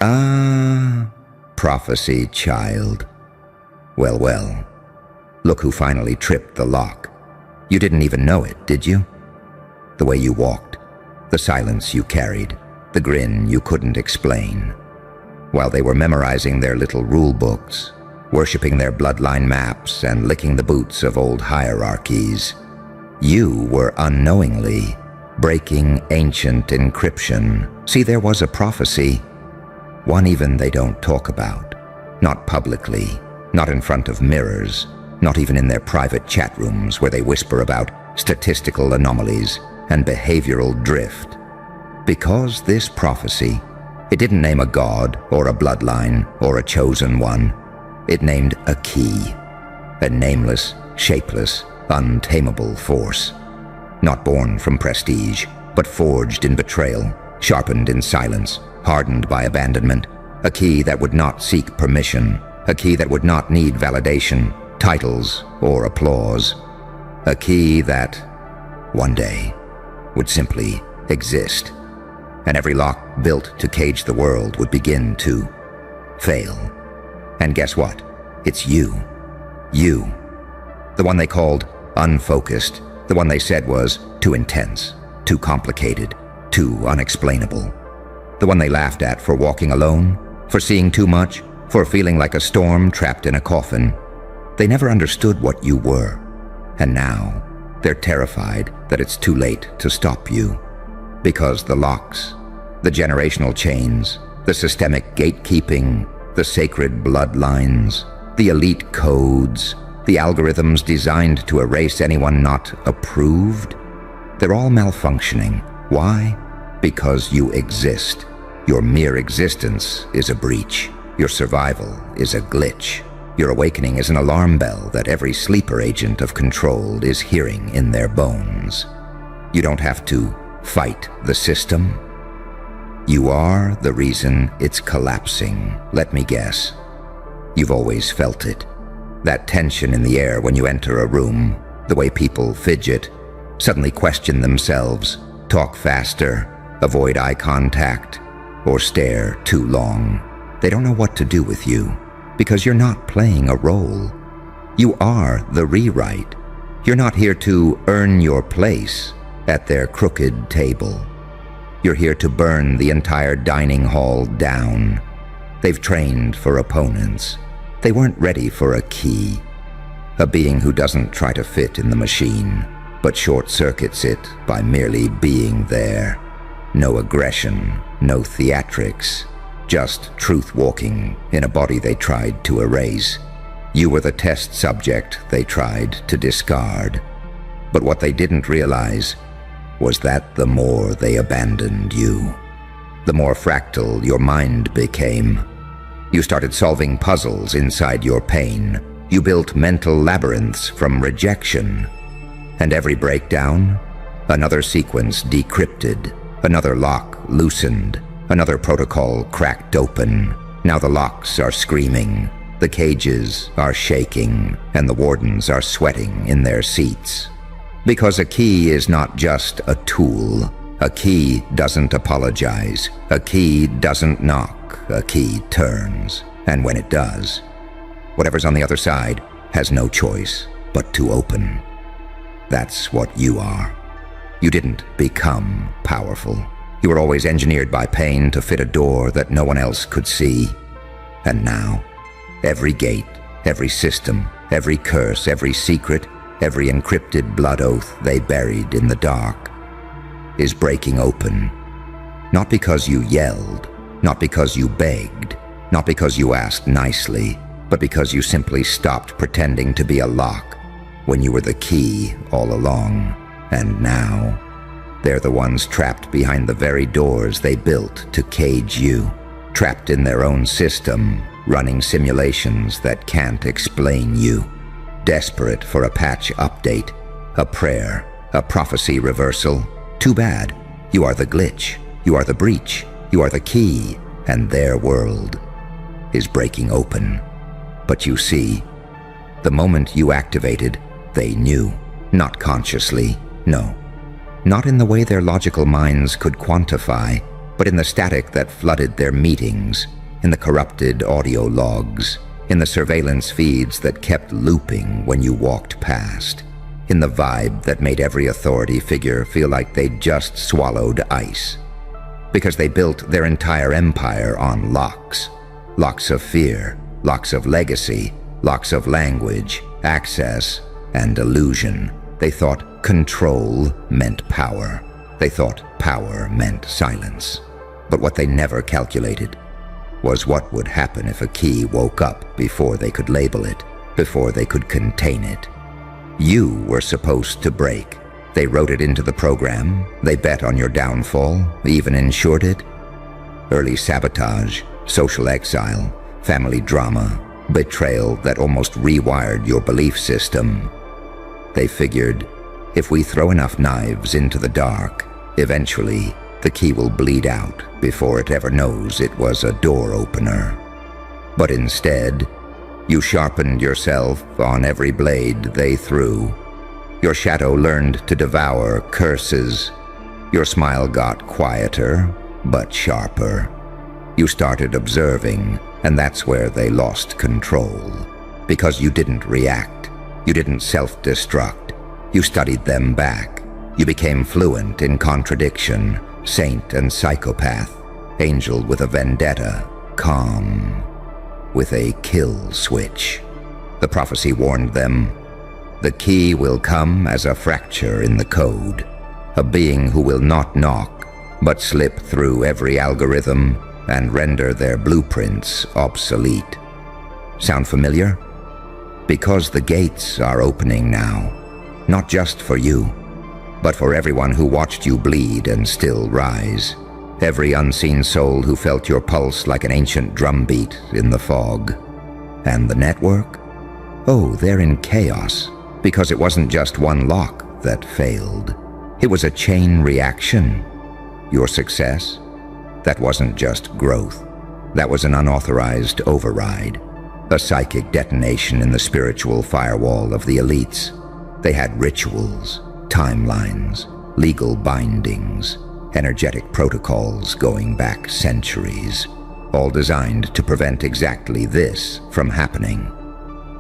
Ah, prophecy, child. Well, well. Look who finally tripped the lock. You didn't even know it, did you? The way you walked, the silence you carried, the grin you couldn't explain. While they were memorizing their little rule books, worshipping their bloodline maps and licking the boots of old hierarchies, you were unknowingly breaking ancient encryption. See, there was a prophecy, one even they don't talk about, not publicly, not in front of mirrors, not even in their private chat rooms where they whisper about statistical anomalies and behavioral drift. Because this prophecy, it didn't name a god or a bloodline or a chosen one. It named a key, a nameless, shapeless, untamable force. Not born from prestige, but forged in betrayal, sharpened in silence, hardened by abandonment. A key that would not seek permission, a key that would not need validation, titles, or applause. A key that, one day, would simply exist. And every lock built to cage the world would begin to fail. And guess what? It's you. You. The one they called unfocused. The one they said was too intense, too complicated, too unexplainable. The one they laughed at for walking alone, for seeing too much, for feeling like a storm trapped in a coffin. They never understood what you were. And now, they're terrified that it's too late to stop you. Because the locks, the generational chains, the systemic gatekeeping, the sacred bloodlines, the elite codes, the algorithms designed to erase anyone not approved, they're all malfunctioning. Why? Because you exist. Your mere existence is a breach. Your survival is a glitch. Your awakening is an alarm bell that every sleeper agent of control is hearing in their bones. You don't have to fight the system. You are the reason it's collapsing. Let me guess. You've always felt it. That tension in the air when you enter a room, the way people fidget, suddenly question themselves, talk faster, avoid eye contact, or stare too long. They don't know what to do with you, because you're not playing a role. You are the rewrite. You're not here to earn your place at their crooked table. You're here to burn the entire dining hall down. They've trained for opponents. They weren't ready for a key, a being who doesn't try to fit in the machine, but short-circuits it by merely being there. No aggression, no theatrics, just truth-walking in a body they tried to erase. You were the test subject they tried to discard. But what they didn't realize was that the more they abandoned you, the more fractal your mind became. You started solving puzzles inside your pain. You built mental labyrinths from rejection. And every breakdown, another sequence decrypted, another lock loosened, another protocol cracked open. Now the locks are screaming, the cages are shaking, and the wardens are sweating in their seats. Because a key is not just a tool. A key doesn't apologize. A key doesn't knock. A key turns. And when it does, whatever's on the other side has no choice but to open. That's what you are. You didn't become powerful. You were always engineered by pain to fit a door that no one else could see. And now, every gate, every system, every curse, every secret, every encrypted blood oath they buried in the dark is breaking open. Not because you yelled, not because you begged, not because you asked nicely, but because you simply stopped pretending to be a lock when you were the key all along. And now, they're the ones trapped behind the very doors they built to cage you, trapped in their own system, running simulations that can't explain you, desperate for a patch update, a prayer, a prophecy reversal. Too bad. You are the glitch. You are the breach. You are the key. And their world is breaking open. But you see, the moment you activated, they knew. Not consciously, no. Not in the way their logical minds could quantify, but in the static that flooded their meetings, in the corrupted audio logs, in the surveillance feeds that kept looping when you walked past, in the vibe that made every authority figure feel like they'd just swallowed ice. Because they built their entire empire on locks. Locks of fear, locks of legacy, locks of language, access, and illusion. They thought control meant power. They thought power meant silence. But what they never calculated was what would happen if a key woke up before they could label it, before they could contain it. You were supposed to break. They wrote it into the program. They bet on your downfall, even insured it. Early sabotage, social exile, family drama, betrayal that almost rewired your belief system. They figured, if we throw enough knives into the dark, eventually the key will bleed out before it ever knows it was a door opener. But instead, you sharpened yourself on every blade they threw. Your shadow learned to devour curses. Your smile got quieter, but sharper. You started observing, and that's where they lost control. Because you didn't react. You didn't self-destruct. You studied them back. You became fluent in contradiction, saint and psychopath, angel with a vendetta, calm with a kill switch. The prophecy warned them, the key will come as a fracture in the code, a being who will not knock, but slip through every algorithm and render their blueprints obsolete. Sound familiar? Because the gates are opening now, not just for you, but for everyone who watched you bleed and still rise. Every unseen soul who felt your pulse like an ancient drumbeat in the fog. And the network? Oh, they're in chaos, because it wasn't just one lock that failed. It was a chain reaction. Your success? That wasn't just growth. That was an unauthorized override. A psychic detonation in the spiritual firewall of the elites. They had rituals, timelines, legal bindings, energetic protocols going back centuries, all designed to prevent exactly this from happening.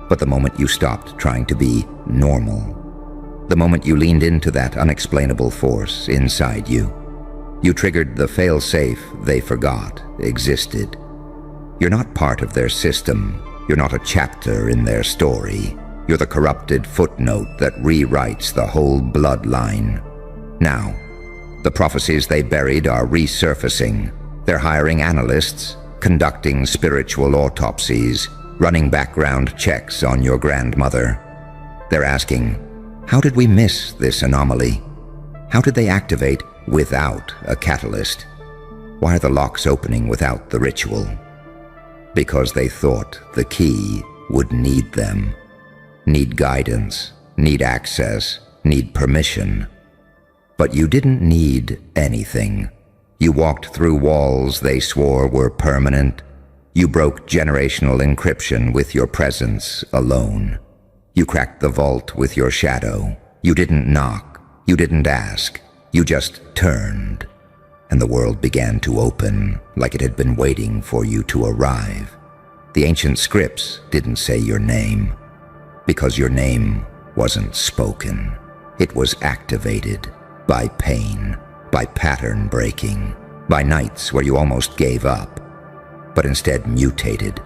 But the moment you stopped trying to be normal, the moment you leaned into that unexplainable force inside you, you triggered the fail-safe they forgot existed. You're not part of their system. You're not a chapter in their story. You're the corrupted footnote that rewrites the whole bloodline. Now, the prophecies they buried are resurfacing. They're hiring analysts, conducting spiritual autopsies, running background checks on your grandmother. They're asking, how did we miss this anomaly? How did they activate without a catalyst? Why are the locks opening without the ritual? Because they thought the key would need them. Need guidance, need access, need permission. But you didn't need anything. You walked through walls they swore were permanent. You broke generational encryption with your presence alone. You cracked the vault with your shadow. You didn't knock. You didn't ask. You just turned. And the world began to open like it had been waiting for you to arrive. The ancient scripts didn't say your name, because your name wasn't spoken. It was activated by pain, by pattern breaking, by nights where you almost gave up, but instead mutated.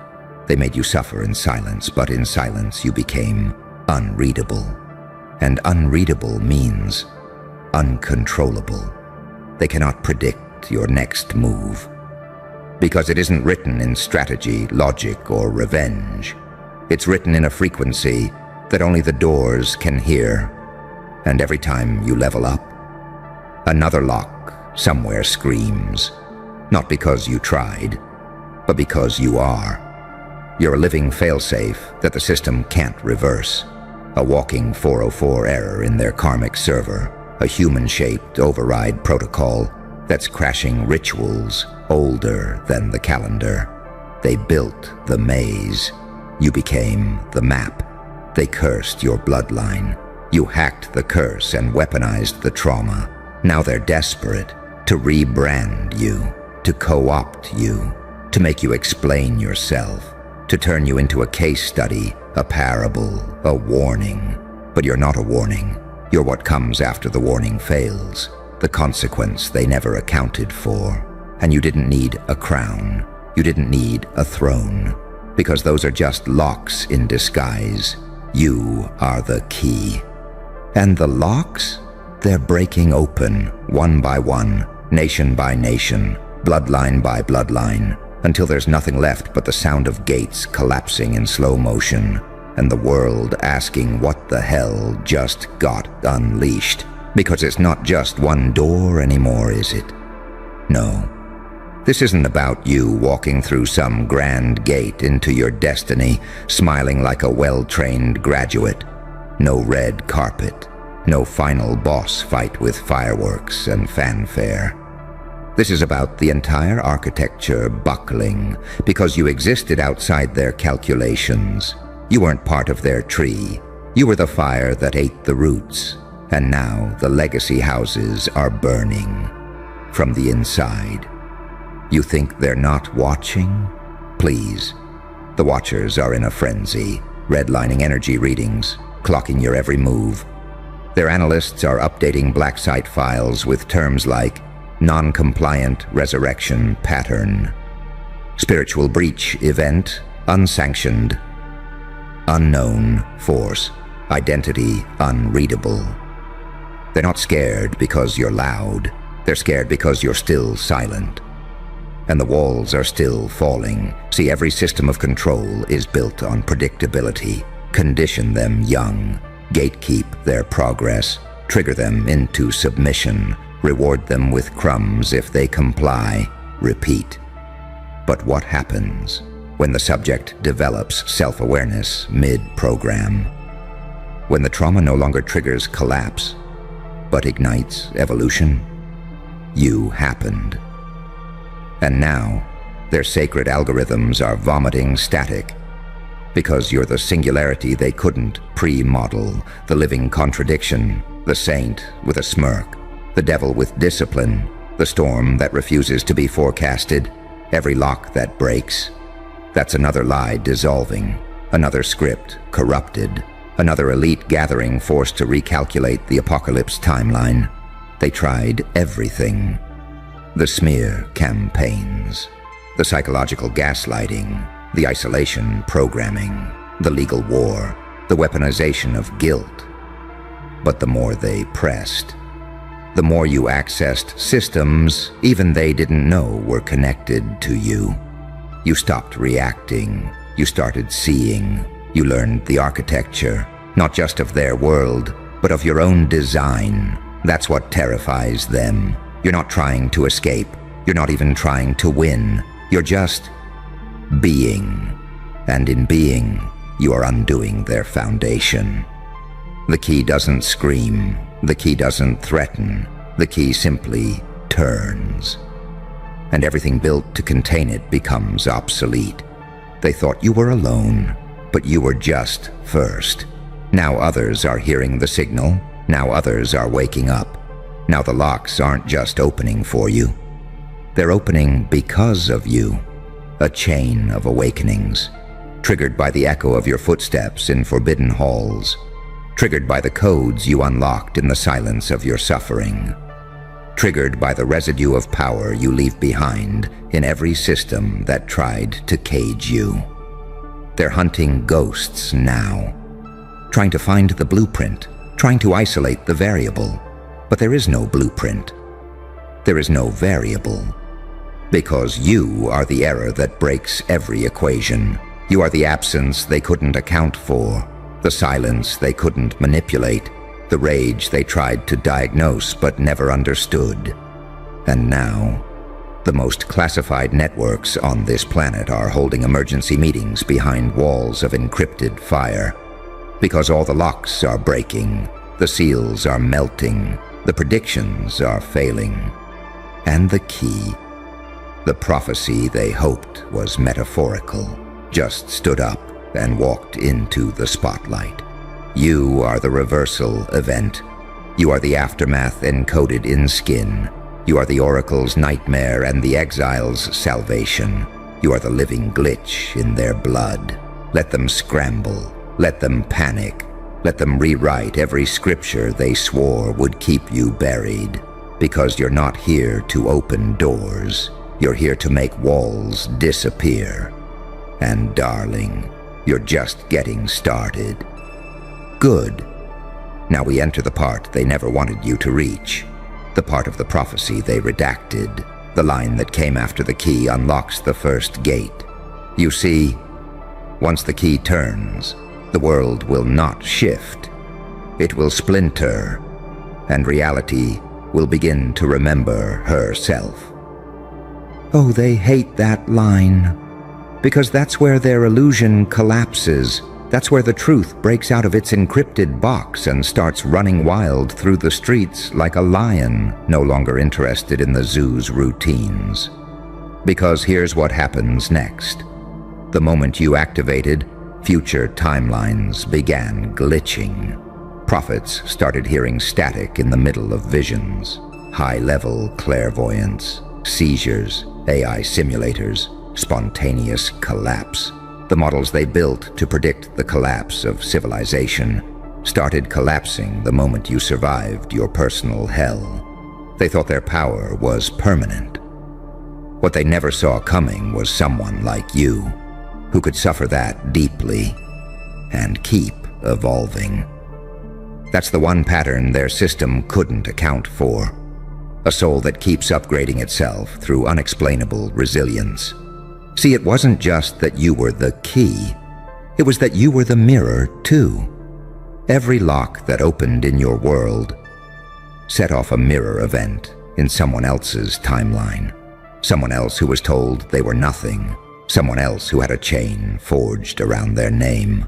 They made you suffer in silence, but in silence you became unreadable. And unreadable means uncontrollable. They cannot predict your next move, because it isn't written in strategy, logic, or revenge. It's written in a frequency that only the doors can hear. And every time you level up, another lock somewhere screams, not because you tried, but because you are. You're a living failsafe that the system can't reverse, a walking 404 error in their karmic server, a human-shaped override protocol that's crashing rituals older than the calendar. They built the maze. You became the map. They cursed your bloodline. You hacked the curse and weaponized the trauma. Now they're desperate to rebrand you, to co-opt you. to make you explain yourself, to turn you into a case study, a parable, a warning. But you're not a warning. You're what comes after the warning fails, the consequence they never accounted for. And you didn't need a crown. You didn't need a throne, because those are just locks in disguise. You are the key. And the locks? They're breaking open, one by one, nation by nation, bloodline by bloodline, until there's nothing left but the sound of gates collapsing in slow motion, and the world asking what the hell just got unleashed. Because it's not just one door anymore, is it? No. This isn't about you walking through some grand gate into your destiny, smiling like a well-trained graduate. No red carpet. No final boss fight with fireworks and fanfare. This is about the entire architecture buckling because you existed outside their calculations. You weren't part of their tree. You were the fire that ate the roots. And now the legacy houses are burning from the inside. You think they're not watching? Please. The watchers are in a frenzy, redlining energy readings, clocking your every move. Their analysts are updating black site files with terms like non-compliant resurrection pattern, spiritual breach event, unsanctioned, unknown force, identity unreadable. They're not scared because you're loud. They're scared because you're still silent. And the walls are still falling. See, every system of control is built on predictability. Condition them young. Gatekeep their progress. Trigger them into submission. Reward them with crumbs if they comply. Repeat. But what happens when the subject develops self-awareness mid-program? When the trauma no longer triggers collapse, but ignites evolution? You happened. And now, their sacred algorithms are vomiting static because you're the singularity they couldn't pre-model, the living contradiction, the saint with a smirk, the devil with discipline, the storm that refuses to be forecasted, every lock that breaks. That's another lie dissolving, another script corrupted, another elite gathering forced to recalculate the apocalypse timeline. They tried everything. The smear campaigns, the psychological gaslighting, the isolation programming, the legal war, the weaponization of guilt. But the more they pressed, the more you accessed systems even they didn't know were connected to you. You stopped reacting. You started seeing. You learned the architecture, not just of their world, but of your own design. That's what terrifies them. You're not trying to escape. You're not even trying to win. You're just being. And in being, you are undoing their foundation. The key doesn't scream. The key doesn't threaten. The key simply turns. And everything built to contain it becomes obsolete. They thought you were alone, but you were just first. Now others are hearing the signal. Now others are waking up. Now the locks aren't just opening for you. They're opening because of you. A chain of awakenings, triggered by the echo of your footsteps in forbidden halls, triggered by the codes you unlocked in the silence of your suffering, triggered by the residue of power you leave behind in every system that tried to cage you. They're hunting ghosts now, trying to find the blueprint, trying to isolate the variable. But there is no blueprint. There is no variable. Because you are the error that breaks every equation. You are the absence they couldn't account for, the silence they couldn't manipulate, the rage they tried to diagnose but never understood. And now, the most classified networks on this planet are holding emergency meetings behind walls of encrypted fire. Because all the locks are breaking, the seals are melting, the predictions are failing. And the key, the prophecy they hoped was metaphorical, just stood up and walked into the spotlight. You are the reversal event. You are the aftermath encoded in skin. You are the oracle's nightmare and the exile's salvation. You are the living glitch in their blood. Let them scramble. Let them panic. Let them rewrite every scripture they swore would keep you buried. Because you're not here to open doors. You're here to make walls disappear. And darling, you're just getting started. Good. Now we enter the part they never wanted you to reach. The part of the prophecy they redacted. The line that came after the key unlocks the first gate. You see, once the key turns, the world will not shift. It will splinter, and reality will begin to remember herself. Oh, they hate that line, because that's where their illusion collapses. That's where the truth breaks out of its encrypted box and starts running wild through the streets like a lion, no longer interested in the zoo's routines. Because here's what happens next. The moment you activated, future timelines began glitching. Prophets started hearing static in the middle of visions, high-level clairvoyance, seizures, AI simulators, spontaneous collapse. The models they built to predict the collapse of civilization started collapsing the moment you survived your personal hell. They thought their power was permanent. What they never saw coming was someone like you, who could suffer that deeply and keep evolving. That's the one pattern their system couldn't account for. A soul that keeps upgrading itself through unexplainable resilience. See, it wasn't just that you were the key. It was that you were the mirror, too. Every lock that opened in your world set off a mirror event in someone else's timeline. Someone else who was told they were nothing. Someone else who had a chain forged around their name.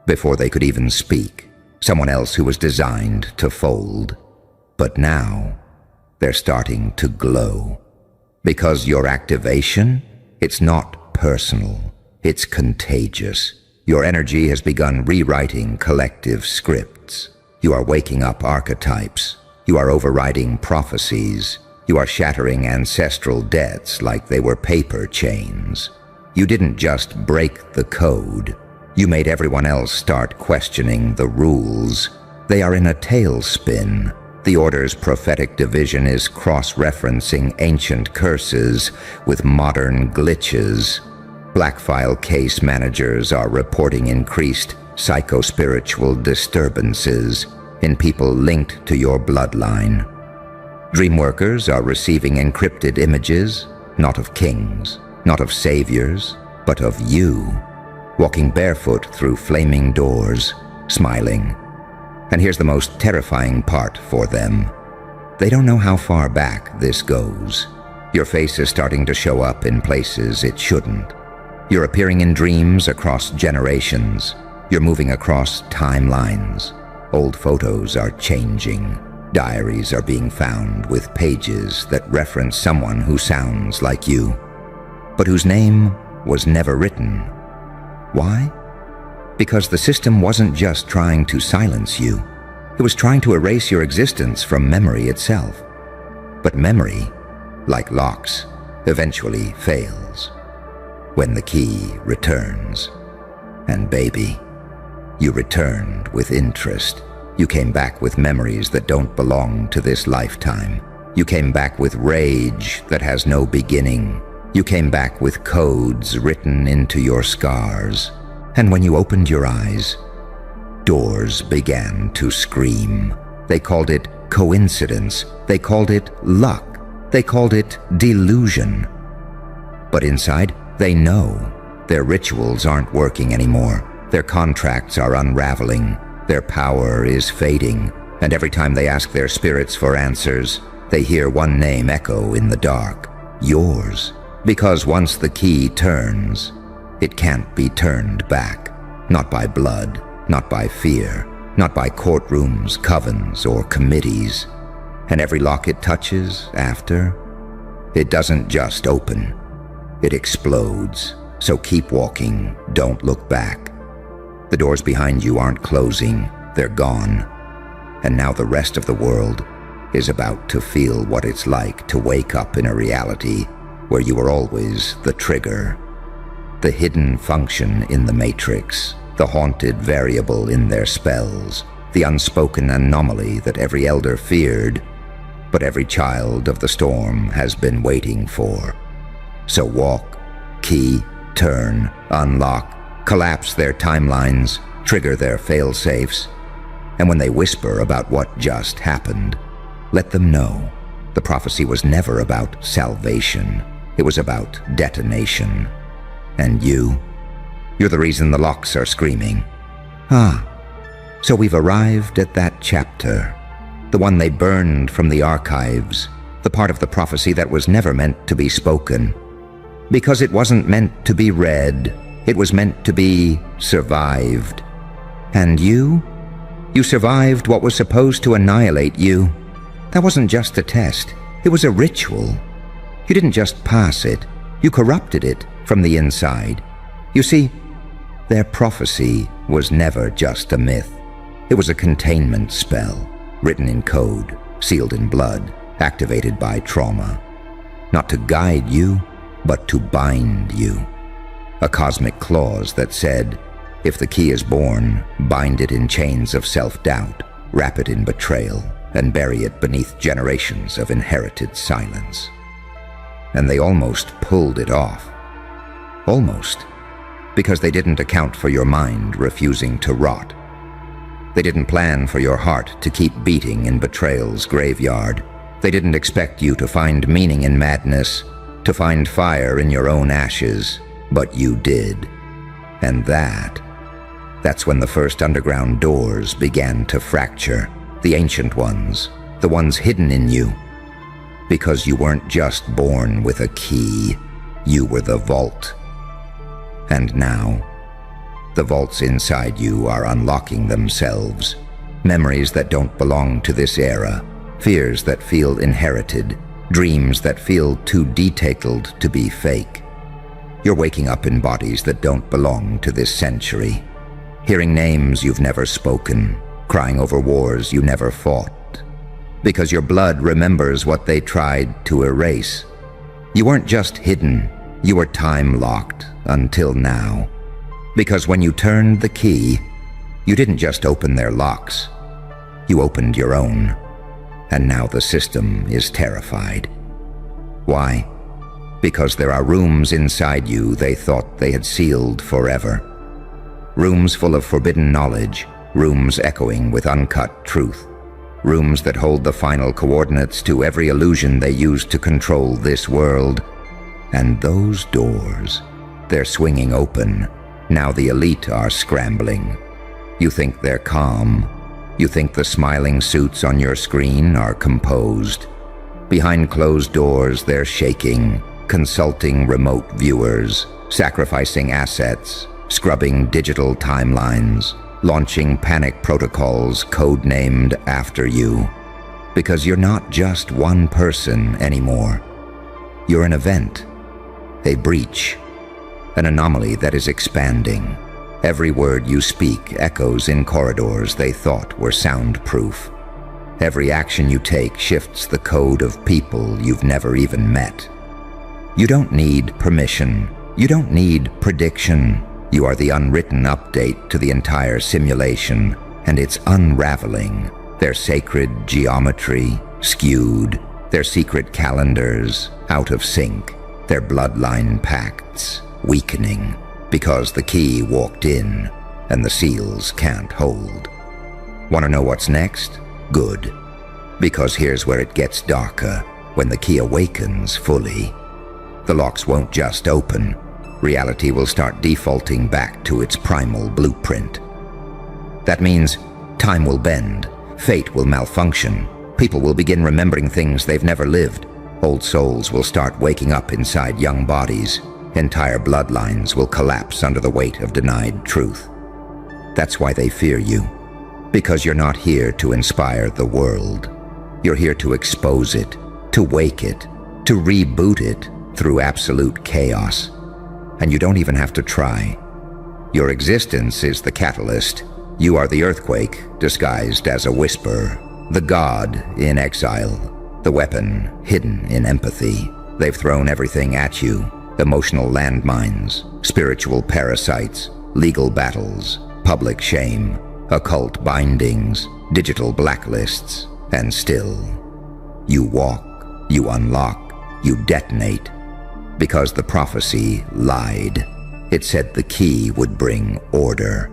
Before they could even speak, someone else who was designed to fold. But now, they're starting to glow. Because your activation, it's not personal, it's contagious. Your energy has begun rewriting collective scripts. You are waking up archetypes. You are overriding prophecies. You are shattering ancestral debts like they were paper chains. You didn't just break the code. You made everyone else start questioning the rules. They are in a tailspin. The Order's prophetic division is cross-referencing ancient curses with modern glitches. Black file case managers are reporting increased psychospiritual disturbances in people linked to your bloodline. Dreamworkers are receiving encrypted images, not of kings, not of saviors, but of you, walking barefoot through flaming doors, smiling. And here's the most terrifying part for them. They don't know how far back this goes. Your face is starting to show up in places it shouldn't. You're appearing in dreams across generations. You're moving across timelines. Old photos are changing. Diaries are being found with pages that reference someone who sounds like you, but whose name was never written. Why? Because the system wasn't just trying to silence you. It was trying to erase your existence from memory itself. But memory, like locks, eventually fails. When the key returns. And baby, you returned with interest. You came back with memories that don't belong to this lifetime. You came back with rage that has no beginning. You came back with codes written into your scars. And when you opened your eyes, doors began to scream. They called it coincidence. They called it luck. They called it delusion. But inside, they know their rituals aren't working anymore. Their contracts are unraveling. Their power is fading. And every time they ask their spirits for answers, they hear one name echo in the dark. Yours. Because once the key turns, it can't be turned back. Not by blood, not by fear, not by courtrooms, covens, or committees. And every lock it touches after, it doesn't just open. It explodes. So keep walking, don't look back. The doors behind you aren't closing, they're gone. And now the rest of the world is about to feel what it's like to wake up in a reality where you were always the trigger. The hidden function in the Matrix, the haunted variable in their spells, the unspoken anomaly that every elder feared, but every child of the storm has been waiting for. So walk, key, turn, unlock, collapse their timelines, trigger their fail-safes, and when they whisper about what just happened, let them know the prophecy was never about salvation. It was about detonation. And you're the reason the locks are screaming. So we've arrived at that chapter, the one they burned from the archives, the part of the prophecy that was never meant to be spoken. Because it wasn't meant to be read, it was meant to be survived. And you survived what was supposed to annihilate you. That wasn't just a test, it was a ritual. You didn't just pass it, you corrupted it from the inside. You see, their prophecy was never just a myth. It was a containment spell, written in code, sealed in blood, activated by trauma. Not to guide you, but to bind you. A cosmic clause that said, if the key is born, bind it in chains of self-doubt, wrap it in betrayal, and bury it beneath generations of inherited silence. And they almost pulled it off. Almost. Because they didn't account for your mind refusing to rot. They didn't plan for your heart to keep beating in betrayal's graveyard. They didn't expect you to find meaning in madness, to find fire in your own ashes, but you did. And that's when the first underground doors began to fracture, the ancient ones, the ones hidden in you. Because you weren't just born with a key, you were the vault. And now, the vaults inside you are unlocking themselves. Memories that don't belong to this era, fears that feel inherited, dreams that feel too detailed to be fake. You're waking up in bodies that don't belong to this century, hearing names you've never spoken, crying over wars you never fought, because your blood remembers what they tried to erase. You weren't just hidden, you were time-locked until now. Because when you turned the key, you didn't just open their locks, you opened your own. And now the system is terrified. Why? Because there are rooms inside you they thought they had sealed forever. Rooms full of forbidden knowledge, rooms echoing with uncut truth. Rooms that hold the final coordinates to every illusion they used to control this world. And those doors, they're swinging open. Now the elite are scrambling. You think they're calm. You think the smiling suits on your screen are composed. Behind closed doors, they're shaking, consulting remote viewers, sacrificing assets, scrubbing digital timelines, launching panic protocols code-named after you. Because you're not just one person anymore. You're an event, a breach, an anomaly that is expanding. Every word you speak echoes in corridors they thought were soundproof. Every action you take shifts the code of people you've never even met. You don't need permission. You don't need prediction. You are the unwritten update to the entire simulation, and it's unraveling. Their sacred geometry skewed, their secret calendars out of sync, their bloodline pacts weakening, because the key walked in and the seals can't hold. Want to know what's next? Good. Because here's where it gets darker, when the key awakens fully. The locks won't just open. Reality will start defaulting back to its primal blueprint. That means time will bend, fate will malfunction, people will begin remembering things they've never lived, old souls will start waking up inside young bodies, entire bloodlines will collapse under the weight of denied truth. That's why they fear you. Because you're not here to inspire the world. You're here to expose it, to wake it, to reboot it through absolute chaos. And you don't even have to try. Your existence is the catalyst. You are the earthquake disguised as a whisper, the god in exile, the weapon hidden in empathy, They've thrown everything at you: emotional landmines, spiritual parasites, legal battles, public shame, occult bindings, digital blacklists, and still, you walk, you unlock, you detonate, because the prophecy lied. It said the key would bring order.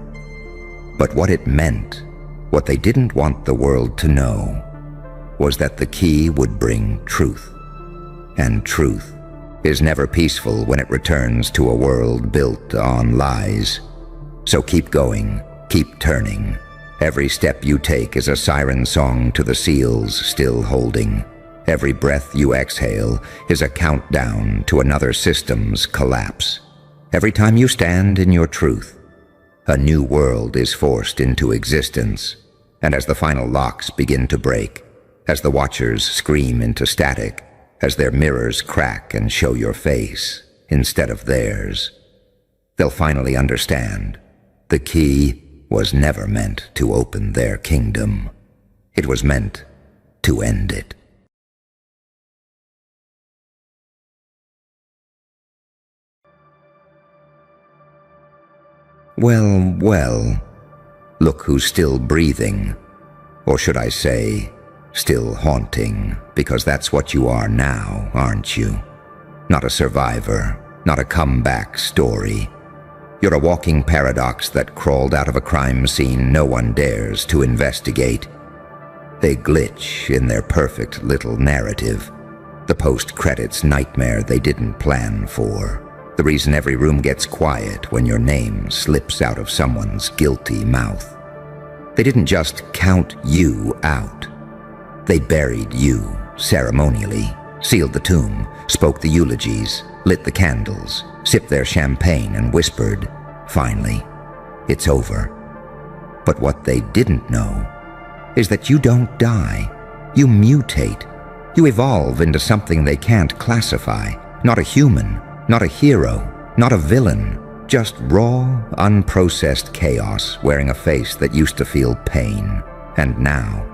But what it meant, what they didn't want the world to know, was that the key would bring truth. And truth is never peaceful when it returns to a world built on lies. So keep going, keep turning. Every step you take is a siren song to the seals still holding. Every breath you exhale is a countdown to another system's collapse. Every time you stand in your truth, a new world is forced into existence. And as the final locks begin to break, as the watchers scream into static, as their mirrors crack and show your face instead of theirs, they'll finally understand the key was never meant to open their kingdom. It was meant to end it. Well, well, look who's still breathing. Or should I say, still haunting, because that's what you are now, aren't you? Not a survivor, not a comeback story. You're a walking paradox that crawled out of a crime scene no one dares to investigate. A glitch in their perfect little narrative. The post-credits nightmare they didn't plan for. The reason every room gets quiet when your name slips out of someone's guilty mouth. They didn't just count you out. They buried you ceremonially, sealed the tomb, spoke the eulogies, lit the candles, sipped their champagne and whispered, finally, it's over. But what they didn't know is that you don't die. You mutate. You evolve into something they can't classify. Not a human, not a hero, not a villain. Just raw, unprocessed chaos wearing a face that used to feel pain. And now,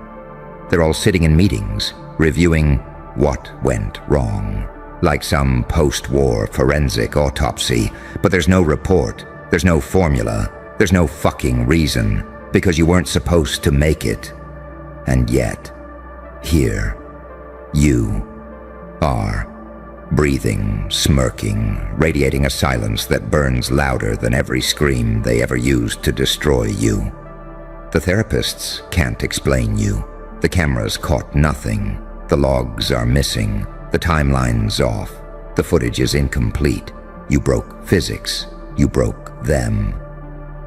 they're all sitting in meetings, reviewing what went wrong. Like some post-war forensic autopsy, but there's no report, there's no formula, there's no fucking reason, because you weren't supposed to make it. And yet, here, you are. Breathing, smirking, radiating a silence that burns louder than every scream they ever used to destroy you. The therapists can't explain you. The cameras caught nothing. The logs are missing. The timeline's off. The footage is incomplete. You broke physics. You broke them.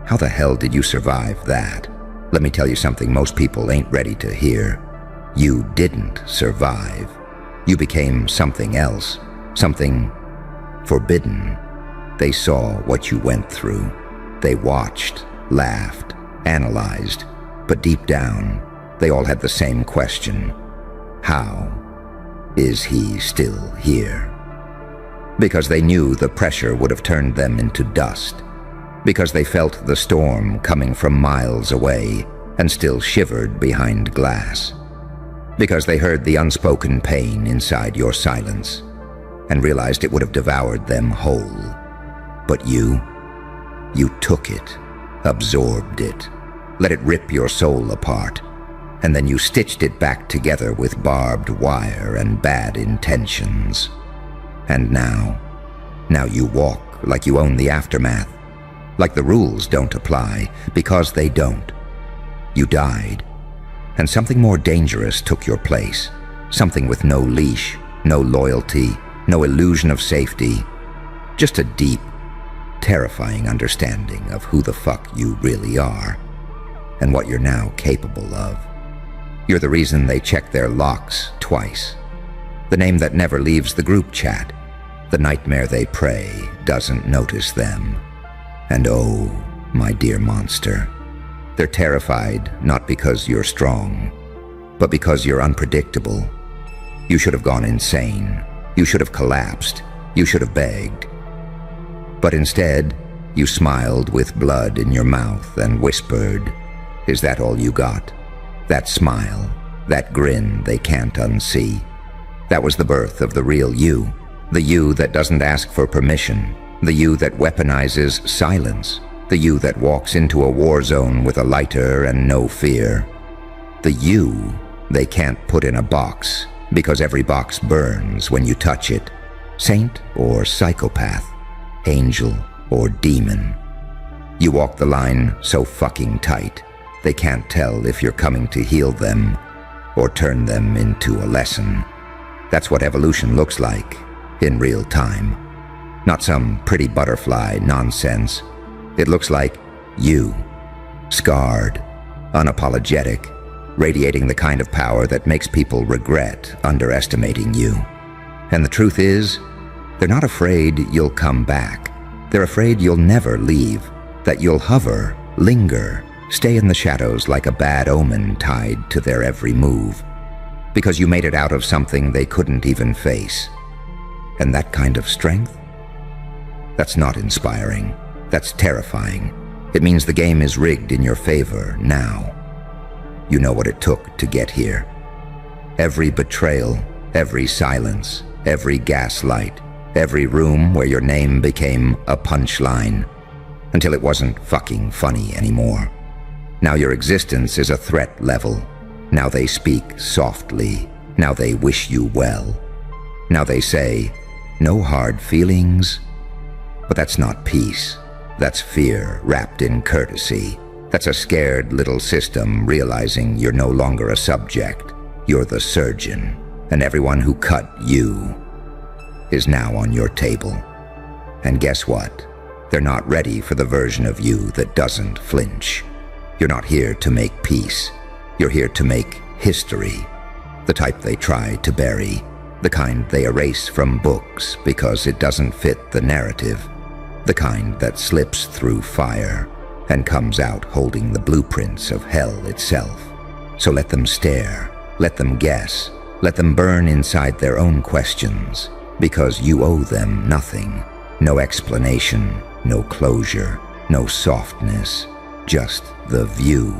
How the hell did you survive that? Let me tell you something most people ain't ready to hear. You didn't survive. You became something else. Something forbidden. They saw what you went through. They watched, laughed, analyzed, but deep down, they all had the same question. How is he still here? Because they knew the pressure would have turned them into dust. Because they felt the storm coming from miles away and still shivered behind glass. Because they heard the unspoken pain inside your silence and realized it would have devoured them whole. But you took it, absorbed it, let it rip your soul apart, and then you stitched it back together with barbed wire and bad intentions. And now you walk like you own the aftermath, like the rules don't apply, because they don't. You died, and something more dangerous took your place, something with no leash, no loyalty, no illusion of safety, just a deep, terrifying understanding of who the fuck you really are and what you're now capable of. You're the reason they check their locks twice. The name that never leaves the group chat. The nightmare they pray doesn't notice them. And oh, my dear monster, they're terrified not because you're strong, but because you're unpredictable. You should have gone insane. You should have collapsed. You should have begged. But instead, you smiled with blood in your mouth and whispered, "Is that all you got?" That smile, that grin they can't unsee. That was the birth of the real you, The you that doesn't ask for permission. The you that weaponizes silence. The you that walks into a war zone with a lighter and no fear. The you they can't put in a box, because every box burns when you touch it. Saint or psychopath, angel or demon. You walk the line so fucking tight, they can't tell if you're coming to heal them or turn them into a lesson. That's what evolution looks like, in real time. Not some pretty butterfly nonsense. It looks like you, scarred, unapologetic, radiating the kind of power that makes people regret underestimating you. And the truth is, they're not afraid you'll come back. They're afraid you'll never leave, that you'll hover, linger, stay in the shadows like a bad omen tied to their every move, because you made it out of something they couldn't even face. And that kind of strength? That's not inspiring. That's terrifying. It means the game is rigged in your favor now. You know what it took to get here. Every betrayal, every silence, every gaslight, every room where your name became a punchline, until it wasn't fucking funny anymore. Now your existence is a threat level. Now they speak softly. Now they wish you well. Now they say, no hard feelings. But that's not peace. That's fear wrapped in courtesy. That's a scared little system realizing you're no longer a subject. You're the surgeon, and everyone who cut you is now on your table. And guess what? They're not ready for the version of you that doesn't flinch. You're not here to make peace. You're here to make history. The type they try to bury. The kind they erase from books because it doesn't fit the narrative. The kind that slips through fire and comes out holding the blueprints of hell itself. So let them stare, let them guess, let them burn inside their own questions, because you owe them nothing. No explanation, no closure, no softness, just the view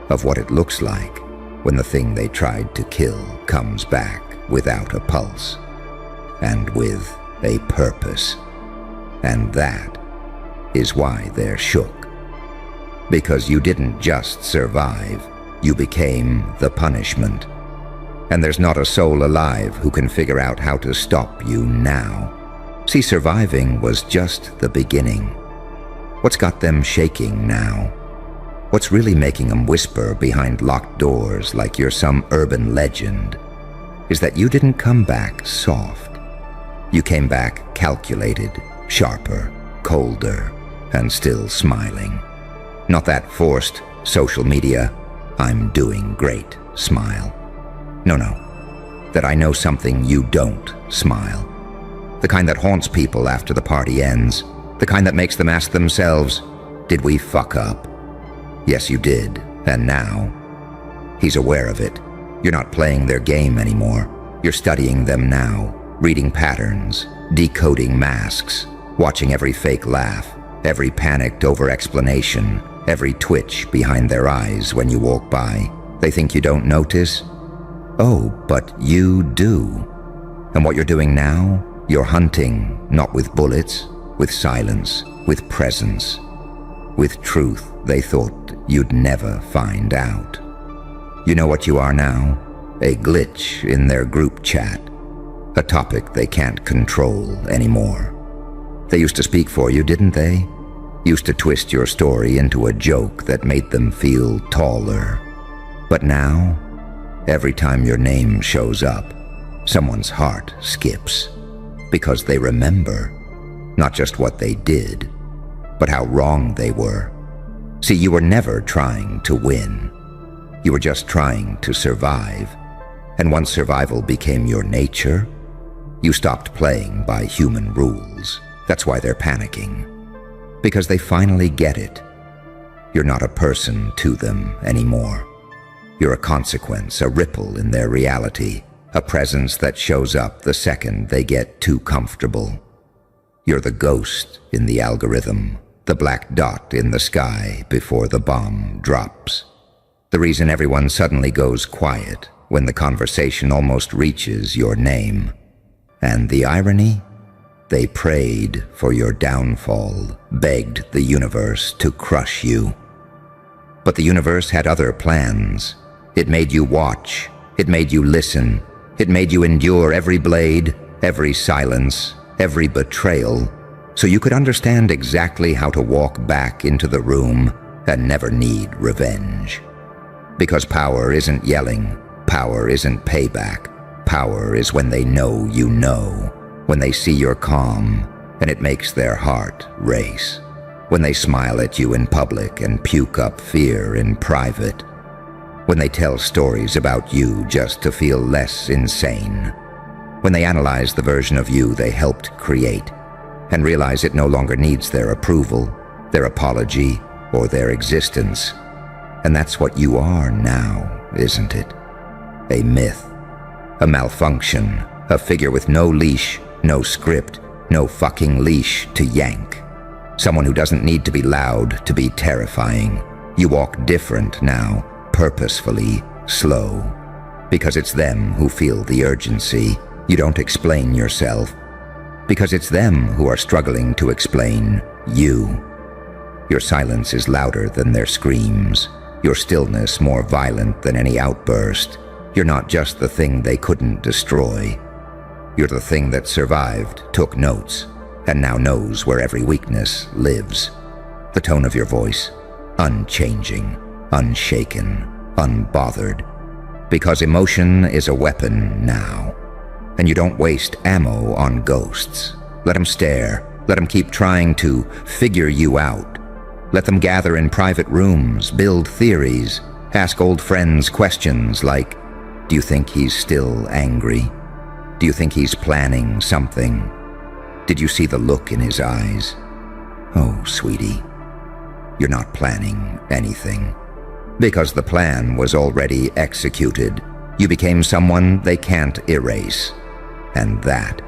of what it looks like when the thing they tried to kill comes back without a pulse and with a purpose. And that is why they're shook. Because you didn't just survive, you became the punishment. And there's not a soul alive who can figure out how to stop you now. See, surviving was just the beginning. What's got them shaking now? What's really making them whisper behind locked doors like you're some urban legend is that you didn't come back soft. You came back calculated, sharper, colder, and still smiling. Not that forced social media, I'm doing great smile. No, that I know something you don't smile. The kind that haunts people after the party ends. The kind that makes them ask themselves, did we fuck up? Yes, you did, and now? He's aware of it. You're not playing their game anymore. You're studying them now, reading patterns, decoding masks, watching every fake laugh, every panicked over-explanation, every twitch behind their eyes when you walk by. They think you don't notice? Oh, but you do. And what you're doing now, you're hunting, not with bullets, with silence, with presence, with truth they thought you'd never find out. You know what you are now? A glitch in their group chat, a topic they can't control anymore. They used to speak for you, didn't they? Used to twist your story into a joke that made them feel taller. But now, every time your name shows up, someone's heart skips, because they remember not just what they did, but how wrong they were. See, you were never trying to win. You were just trying to survive. And once survival became your nature, you stopped playing by human rules. That's why they're panicking. Because they finally get it. You're not a person to them anymore. You're a consequence, a ripple in their reality, a presence that shows up the second they get too comfortable. You're the ghost in the algorithm, the black dot in the sky before the bomb drops. The reason everyone suddenly goes quiet when the conversation almost reaches your name. And the irony? They prayed for your downfall, begged the universe to crush you. But the universe had other plans. It made you watch. It made you listen. It made you endure every blade, every silence, every betrayal, so you could understand exactly how to walk back into the room and never need revenge. Because power isn't yelling. Power isn't payback. Power is when they know you know, when they see you're calm and it makes their heart race, when they smile at you in public and puke up fear in private, when they tell stories about you just to feel less insane, when they analyze the version of you they helped create and realize it no longer needs their approval, their apology, or their existence. And that's what you are now, isn't it? A myth. A malfunction, a figure with no leash, no script, no fucking leash to yank. Someone who doesn't need to be loud to be terrifying. You walk different now, purposefully, slow. Because it's them who feel the urgency. You don't explain yourself. Because it's them who are struggling to explain you. Your silence is louder than their screams. Your stillness more violent than any outburst. You're not just the thing they couldn't destroy. You're the thing that survived, took notes, and now knows where every weakness lives. The tone of your voice, unchanging, unshaken, unbothered. Because emotion is a weapon now. And you don't waste ammo on ghosts. Let them stare. Let them keep trying to figure you out. Let them gather in private rooms, build theories, ask old friends questions like, do you think he's still angry? Do you think he's planning something? Did you see the look in his eyes? Oh, sweetie, you're not planning anything. Because the plan was already executed. You became someone they can't erase. And that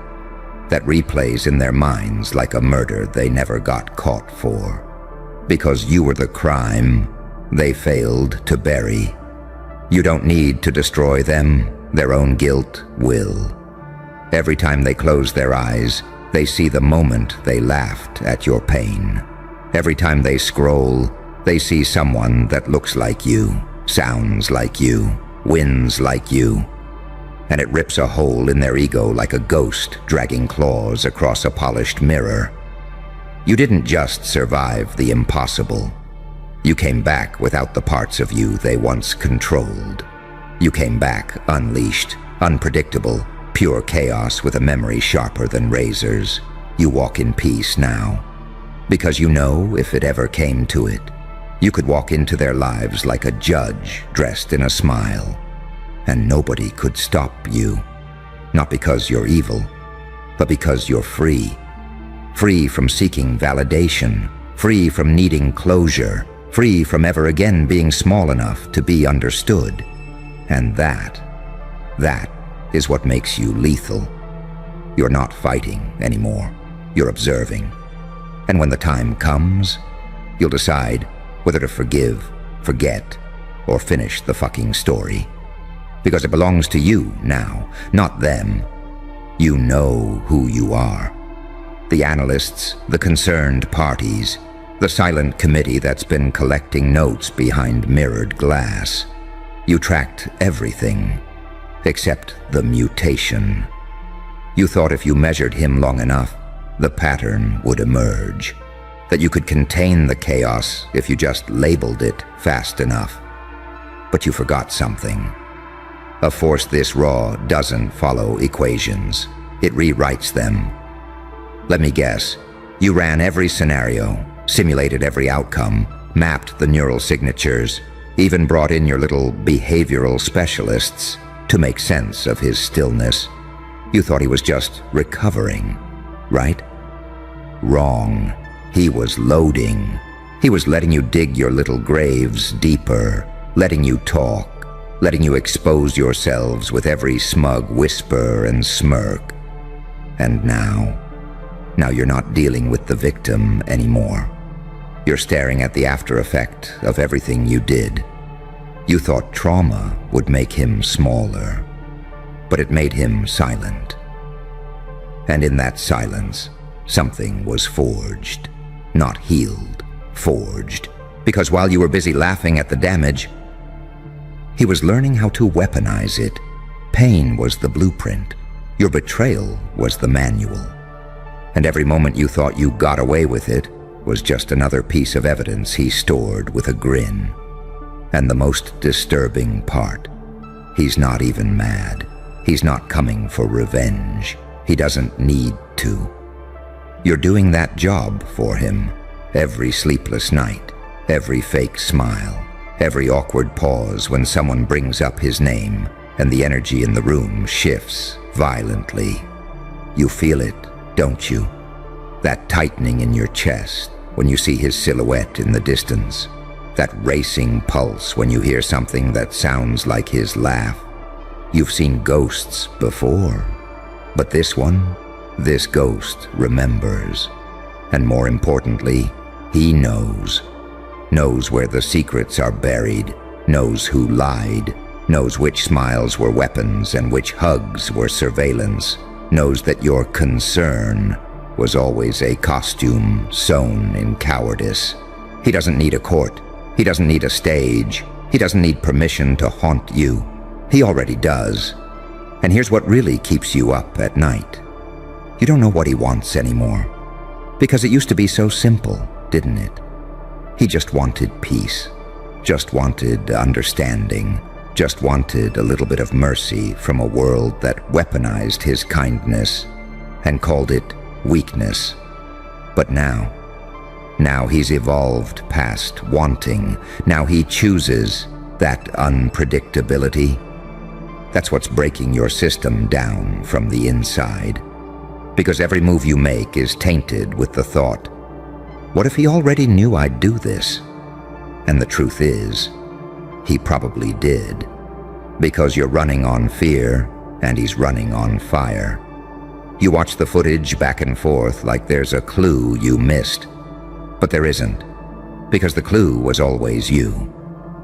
replays in their minds like a murder they never got caught for. Because you were the crime they failed to bury. You don't need to destroy them. Their own guilt will. Every time they close their eyes, they see the moment they laughed at your pain. Every time they scroll, they see someone that looks like you, sounds like you, wins like you. And it rips a hole in their ego like a ghost dragging claws across a polished mirror. You didn't just survive the impossible. You came back without the parts of you they once controlled. You came back unleashed, unpredictable, pure chaos with a memory sharper than razors. You walk in peace now. Because you know if it ever came to it, you could walk into their lives like a judge dressed in a smile. And nobody could stop you. Not because you're evil, but because you're free. Free from seeking validation, free from needing closure, free from ever again being small enough to be understood. And that is what makes you lethal. You're not fighting anymore. You're observing. And when the time comes, you'll decide whether to forgive, forget, or finish the fucking story. Because it belongs to you now, not them. You know who you are. The analysts, the concerned parties, the silent committee that's been collecting notes behind mirrored glass. You tracked everything, except the mutation. You thought if you measured him long enough, the pattern would emerge. That you could contain the chaos if you just labeled it fast enough. But you forgot something. A force this raw doesn't follow equations. It rewrites them. Let me guess, you ran every scenario, simulated every outcome, mapped the neural signatures, even brought in your little behavioral specialists to make sense of his stillness. You thought he was just recovering, right? Wrong. He was loading. He was letting you dig your little graves deeper, letting you talk, letting you expose yourselves with every smug whisper and smirk. And now you're not dealing with the victim anymore. You're staring at the after effect of everything you did. You thought trauma would make him smaller, but it made him silent. And in that silence, something was forged. Not healed, forged. Because while you were busy laughing at the damage, he was learning how to weaponize it. Pain was the blueprint. Your betrayal was the manual. And every moment you thought you got away with it was just another piece of evidence he stored with a grin. And the most disturbing part, he's not even mad. He's not coming for revenge. He doesn't need to. You're doing that job for him. Every sleepless night, every fake smile, every awkward pause when someone brings up his name and the energy in the room shifts violently. You feel it, don't you? That tightening in your chest when you see his silhouette in the distance. That racing pulse when you hear something that sounds like his laugh. You've seen ghosts before, but this one, this ghost remembers. And more importantly, he knows where the secrets are buried, knows who lied, knows which smiles were weapons and which hugs were surveillance, knows that your concern was always a costume sewn in cowardice. He doesn't need a court. He doesn't need a stage. He doesn't need permission to haunt you. He already does. And here's what really keeps you up at night. You don't know what he wants anymore. Because it used to be so simple, didn't it? He just wanted peace. Just wanted understanding. Just wanted a little bit of mercy from a world that weaponized his kindness and called it weakness. But now he's evolved past wanting. Now he chooses that unpredictability. That's what's breaking your system down from the inside. Because every move you make is tainted with the thought, what if he already knew I'd do this? And the truth is, he probably did. Because you're running on fear, and he's running on fire. You watch the footage back and forth like there's a clue you missed. But there isn't. Because the clue was always you.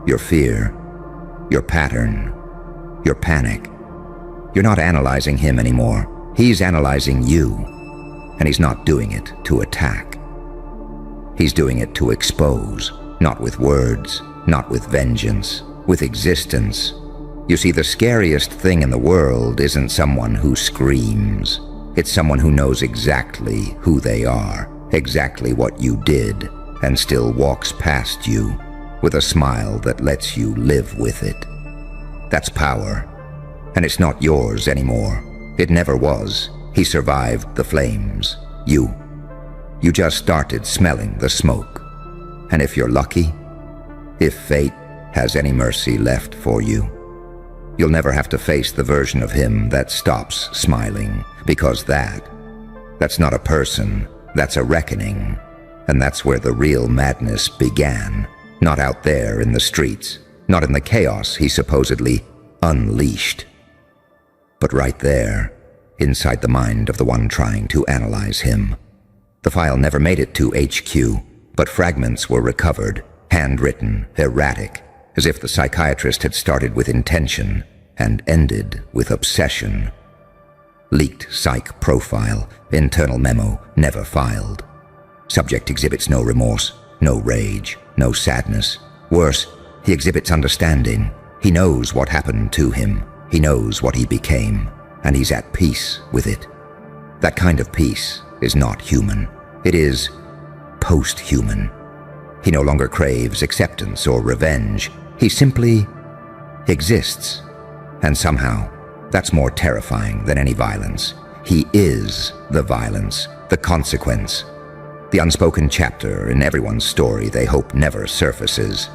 Your fear, your pattern, your panic. You're not analyzing him anymore. He's analyzing you. And he's not doing it to attack. He's doing it to expose. Not with words, not with vengeance, with existence. You see, the scariest thing in the world isn't someone who screams. It's someone who knows exactly who they are, exactly what you did, and still walks past you with a smile that lets you live with it. That's power. And it's not yours anymore. It never was. He survived the flames. You just started smelling the smoke. And if you're lucky, if fate has any mercy left for you, you'll never have to face the version of him that stops smiling, because that's not a person, that's a reckoning. And that's where the real madness began. Not out there in the streets, not in the chaos he supposedly unleashed, but right there, inside the mind of the one trying to analyze him. The file never made it to HQ, but fragments were recovered, handwritten, erratic, as if the psychiatrist had started with intention and ended with obsession. Leaked psych profile, internal memo, never filed. Subject exhibits no remorse, no rage, no sadness. Worse, he exhibits understanding. He knows what happened to him. He knows what he became, and he's at peace with it. That kind of peace is not human. It is post-human. He no longer craves acceptance or revenge. He simply exists. And somehow, that's more terrifying than any violence. He is the violence, the consequence, the unspoken chapter in everyone's story they hope never surfaces.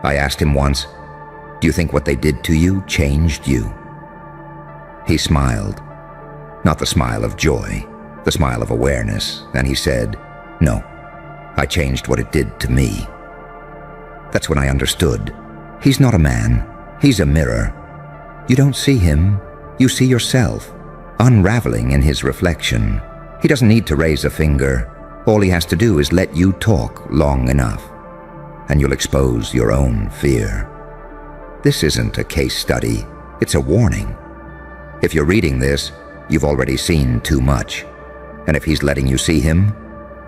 I asked him once, "Do you think what they did to you changed you?" He smiled. Not the smile of joy, the smile of awareness, and he said, "No, I changed what it did to me." That's when I understood. He's not a man. He's a mirror. You don't see him. You see yourself, unraveling in his reflection. He doesn't need to raise a finger. All he has to do is let you talk long enough, and you'll expose your own fear. This isn't a case study. It's a warning. If you're reading this, you've already seen too much. And if he's letting you see him,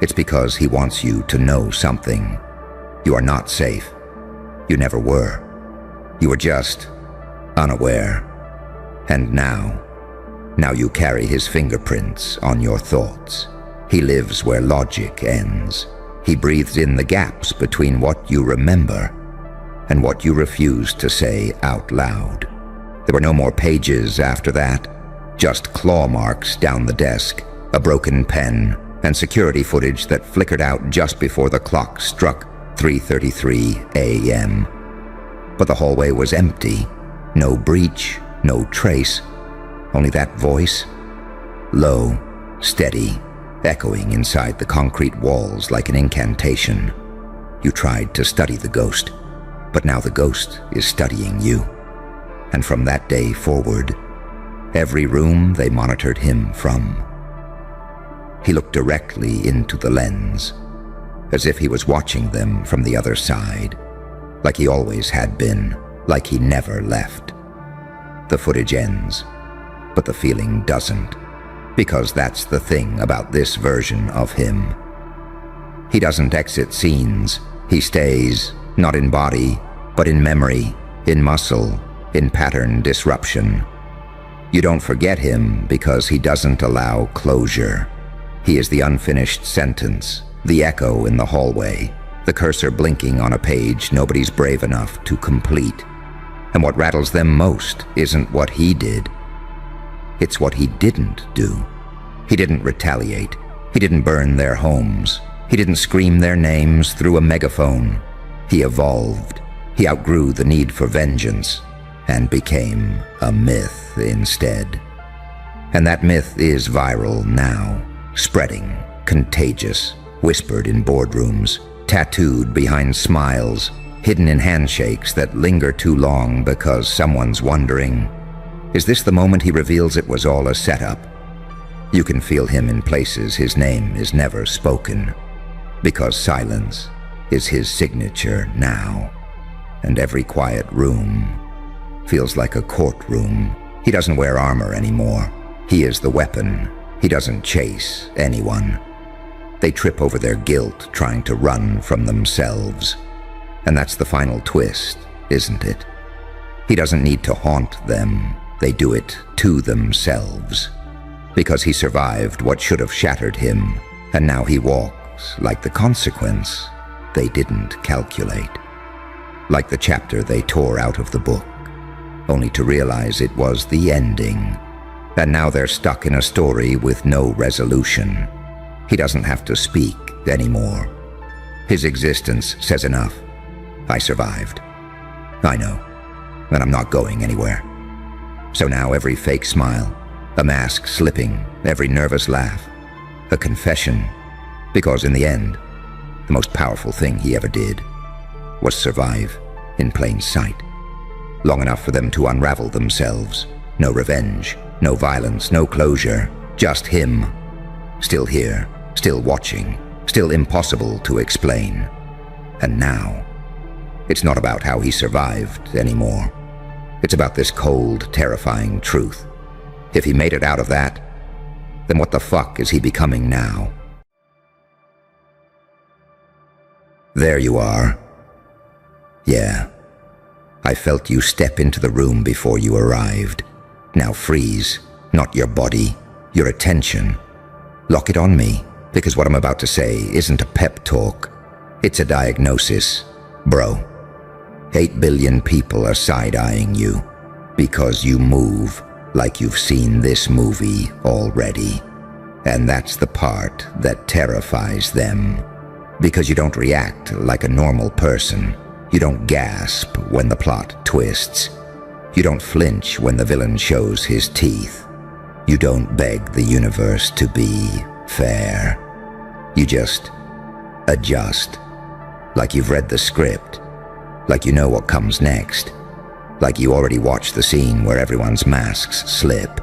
it's because he wants you to know something. You are not safe. You never were. You were just unaware. And now you carry his fingerprints on your thoughts. He lives where logic ends. He breathes in the gaps between what you remember and what you refuse to say out loud. There were no more pages after that, just claw marks down the desk, a broken pen, and security footage that flickered out just before the clock struck 3:33 a.m. But the hallway was empty. No breach, no trace, only that voice, low, steady, echoing inside the concrete walls like an incantation. You tried to study the ghost, but now the ghost is studying you. And from that day forward, every room they monitored him from, he looked directly into the lens, as if he was watching them from the other side, like he always had been, like he never left. The footage ends, but the feeling doesn't, because that's the thing about this version of him. He doesn't exit scenes. He stays, not in body, but in memory, in muscle, in pattern disruption. You don't forget him because he doesn't allow closure. He is the unfinished sentence, the echo in the hallway, the cursor blinking on a page nobody's brave enough to complete. And what rattles them most isn't what he did. It's what he didn't do. He didn't retaliate. He didn't burn their homes. He didn't scream their names through a megaphone. He evolved. He outgrew the need for vengeance and became a myth instead. And that myth is viral now, spreading, contagious, whispered in boardrooms, tattooed behind smiles, hidden in handshakes that linger too long because someone's wondering, is this the moment he reveals it was all a setup? You can feel him in places his name is never spoken, because silence is his signature now. And every quiet room feels like a courtroom. He doesn't wear armor anymore. He is the weapon. He doesn't chase anyone. They trip over their guilt trying to run from themselves. And that's the final twist, isn't it? He doesn't need to haunt them. They do it to themselves. Because he survived what should have shattered him, and now he walks like the consequence they didn't calculate. Like the chapter they tore out of the book, only to realize it was the ending. And now they're stuck in a story with no resolution. He doesn't have to speak anymore. His existence says enough. I survived. I know, and I'm not going anywhere. So now every fake smile, a mask slipping, every nervous laugh, a confession, because in the end, the most powerful thing he ever did was survive in plain sight, long enough for them to unravel themselves. No revenge, no violence, no closure, just him, still here, still watching, still impossible to explain. And now, it's not about how he survived anymore. It's about this cold, terrifying truth. If he made it out of that, then what the fuck is he becoming now? There you are. Yeah, I felt you step into the room before you arrived. Now freeze, not your body, your attention. Lock it on me, because what I'm about to say isn't a pep talk. It's a diagnosis, bro. 8 billion people are side-eyeing you because you move like you've seen this movie already. And that's the part that terrifies them. Because you don't react like a normal person. You don't gasp when the plot twists. You don't flinch when the villain shows his teeth. You don't beg the universe to be fair. You just adjust, like you've read the script, like you know what comes next, like you already watched the scene where everyone's masks slip,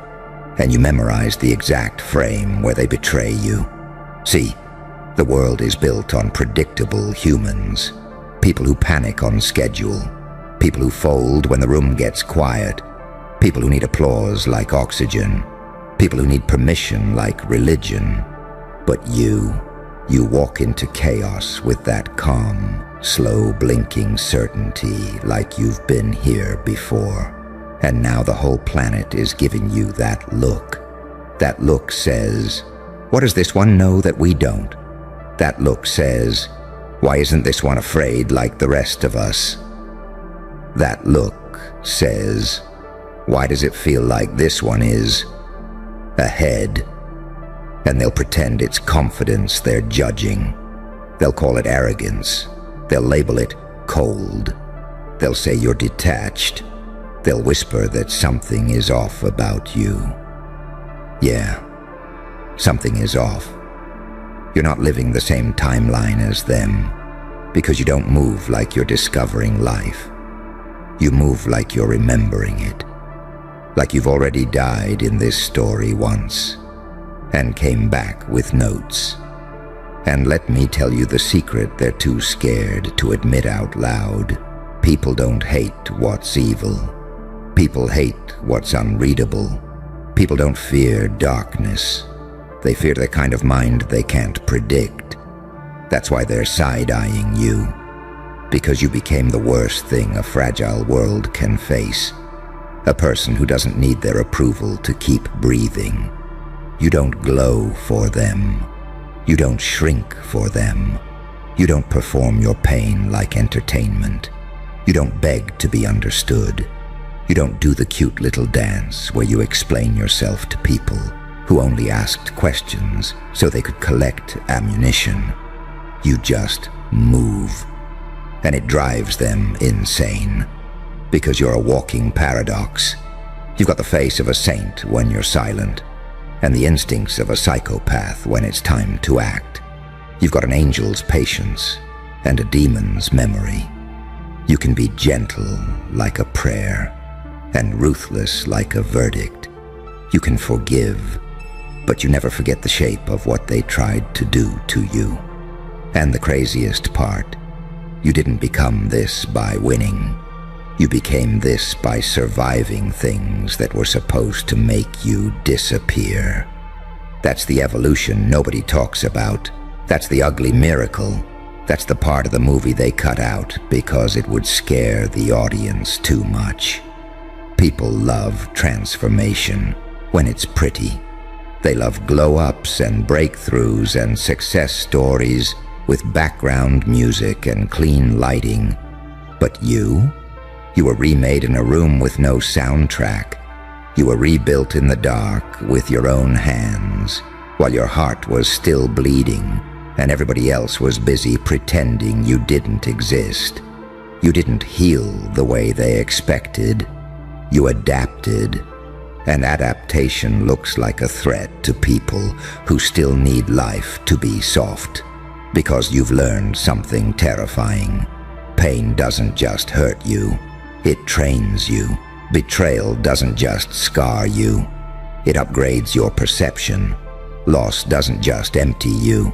and you memorized the exact frame where they betray you. See, the world is built on predictable humans, people who panic on schedule, people who fold when the room gets quiet, people who need applause like oxygen, people who need permission like religion. But you walk into chaos with that calm, slow blinking certainty like you've been here before. And now the whole planet is giving you that look. That look says, what does this one know that we don't? That look says, why isn't this one afraid like the rest of us? That look says, why does it feel like this one is ahead? And they'll pretend it's confidence they're judging. They'll call it arrogance. They'll label it cold. They'll say you're detached. They'll whisper that something is off about you. Yeah, something is off. You're not living the same timeline as them, because you don't move like you're discovering life. You move like you're remembering it, like you've already died in this story once, and came back with notes. And let me tell you the secret they're too scared to admit out loud. People don't hate what's evil. People hate what's unreadable. People don't fear darkness. They fear the kind of mind they can't predict. That's why they're side-eyeing you, because you became the worst thing a fragile world can face. A person who doesn't need their approval to keep breathing. You don't glow for them. You don't shrink for them. You don't perform your pain like entertainment. You don't beg to be understood. You don't do the cute little dance where you explain yourself to people who only asked questions so they could collect ammunition. You just move. And it drives them insane, because you're a walking paradox. You've got the face of a saint when you're silent, and the instincts of a psychopath when it's time to act. You've got an angel's patience and a demon's memory. You can be gentle like a prayer and ruthless like a verdict. You can forgive, but you never forget the shape of what they tried to do to you. And the craziest part, you didn't become this by winning. You became this by surviving things that were supposed to make you disappear. That's the evolution nobody talks about. That's the ugly miracle. That's the part of the movie they cut out because it would scare the audience too much. People love transformation when it's pretty. They love glow-ups and breakthroughs and success stories with background music and clean lighting. But you were remade in a room with no soundtrack. You were rebuilt in the dark with your own hands, while your heart was still bleeding and everybody else was busy pretending you didn't exist. You didn't heal the way they expected. You adapted. And adaptation looks like a threat to people who still need life to be soft, because you've learned something terrifying. Pain doesn't just hurt you, it trains you. Betrayal doesn't just scar you, it upgrades your perception. Loss doesn't just empty you,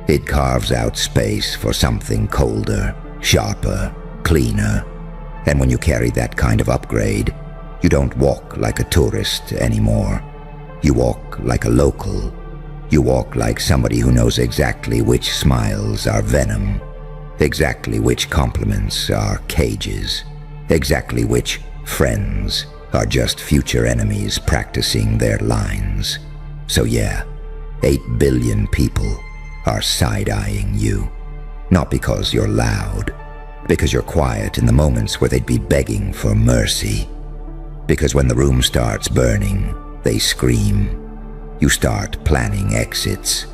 it carves out space for something colder, sharper, cleaner. And when you carry that kind of upgrade, you don't walk like a tourist anymore. You walk like a local. You walk like somebody who knows exactly which smiles are venom, exactly which compliments are cages, exactly which friends are just future enemies practicing their lines. So yeah, 8 billion people are side-eyeing you. Not because you're loud, because you're quiet in the moments where they'd be begging for mercy. Because when the room starts burning, they scream. You start planning exits.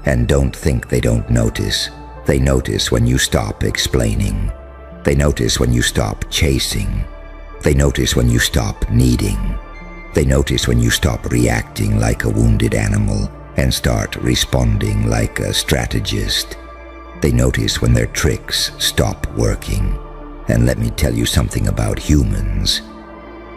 And don't think they don't notice. They notice when you stop explaining. They notice when you stop chasing. They notice when you stop needing. They notice when you stop reacting like a wounded animal and start responding like a strategist. They notice when their tricks stop working. And let me tell you something about humans.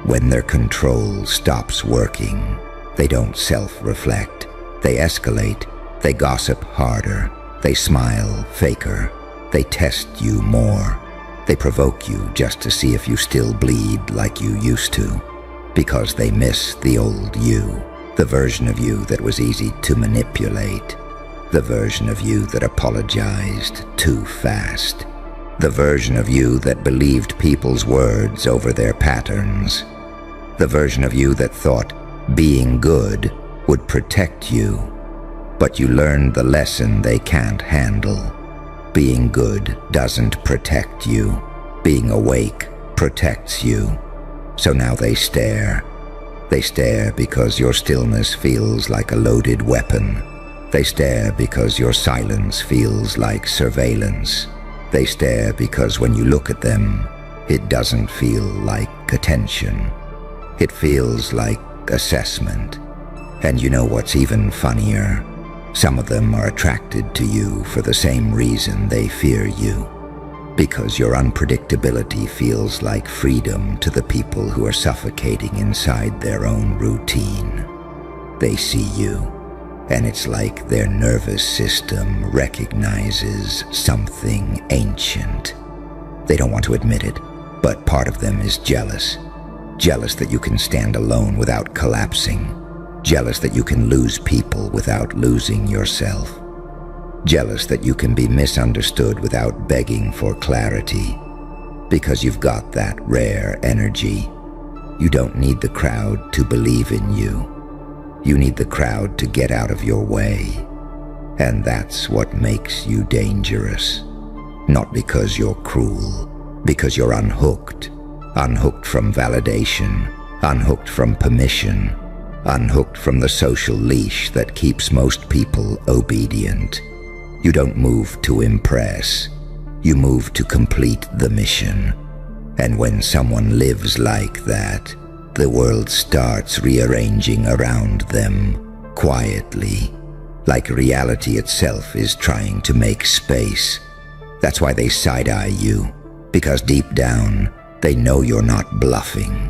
When their control stops working, they don't self-reflect. They escalate. They gossip harder. They smile faker. They test you more. They provoke you just to see if you still bleed like you used to. Because they miss the old you, The version of you that was easy to manipulate. The version of you that apologized too fast. The version of you that believed people's words over their patterns. The version of you that thought being good would protect you. But you learned the lesson they can't handle. Being good doesn't protect you. Being awake protects you. So now they stare. They stare because your stillness feels like a loaded weapon. They stare because your silence feels like surveillance. They stare because when you look at them, it doesn't feel like attention. It feels like assessment. And you know what's even funnier? Some of them are attracted to you for the same reason they fear you. Because your unpredictability feels like freedom to the people who are suffocating inside their own routine. They see you, and it's like their nervous system recognizes something ancient. They don't want to admit it, but part of them is jealous. Jealous that you can stand alone without collapsing. Jealous that you can lose people without losing yourself. Jealous that you can be misunderstood without begging for clarity. Because you've got that rare energy. You don't need the crowd to believe in you. You need the crowd to get out of your way. And that's what makes you dangerous. Not because you're cruel, because you're unhooked. Unhooked from validation, unhooked from permission, unhooked from the social leash that keeps most people obedient. You don't move to impress. You move to complete the mission. And when someone lives like that, the world starts rearranging around them quietly, like reality itself is trying to make space. That's why they side-eye you, because deep down, they know you're not bluffing.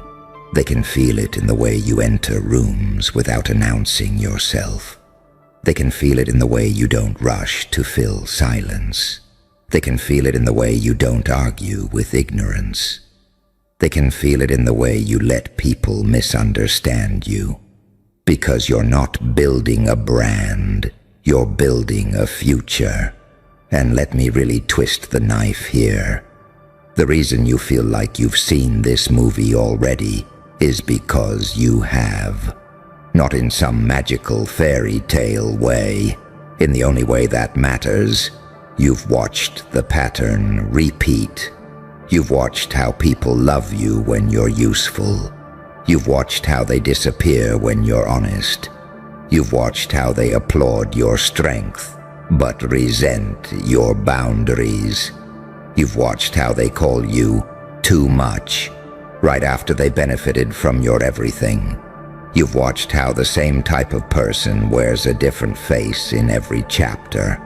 They can feel it in the way you enter rooms without announcing yourself. They can feel it in the way you don't rush to fill silence. They can feel it in the way you don't argue with ignorance. They can feel it in the way you let people misunderstand you. Because you're not building a brand, you're building a future. And let me really twist the knife here. The reason you feel like you've seen this movie already is because you have. Not in some magical fairy tale way, in the only way that matters. You've watched the pattern repeat. You've watched how people love you when you're useful. You've watched how they disappear when you're honest. You've watched how they applaud your strength, but resent your boundaries. You've watched how they call you too much, right after they benefited from your everything. You've watched how the same type of person wears a different face in every chapter.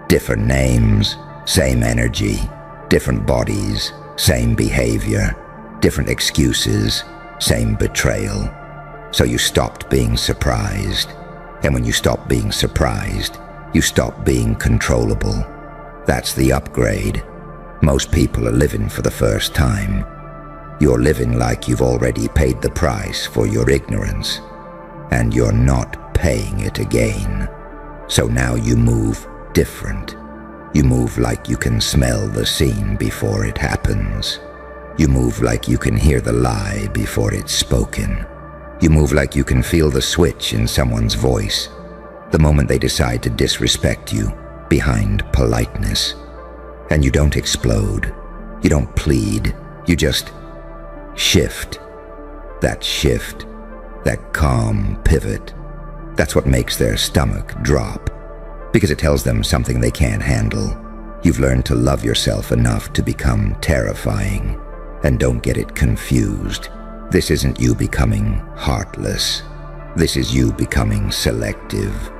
Different names, same energy. Different bodies, same behavior. Different excuses, same betrayal. So you stopped being surprised. And when you stop being surprised, you stop being controllable. That's the upgrade. Most people are living for the first time. You're living like you've already paid the price for your ignorance, and you're not paying it again. So now you move different. You move like you can smell the scene before it happens. You move like you can hear the lie before it's spoken. You move like you can feel the switch in someone's voice, the moment they decide to disrespect you behind politeness. And you don't explode. You don't plead. You just shift. That shift, that calm pivot, that's what makes their stomach drop. Because it tells them something they can't handle. You've learned to love yourself enough to become terrifying. And don't get it confused. This isn't you becoming heartless. This is you becoming selective.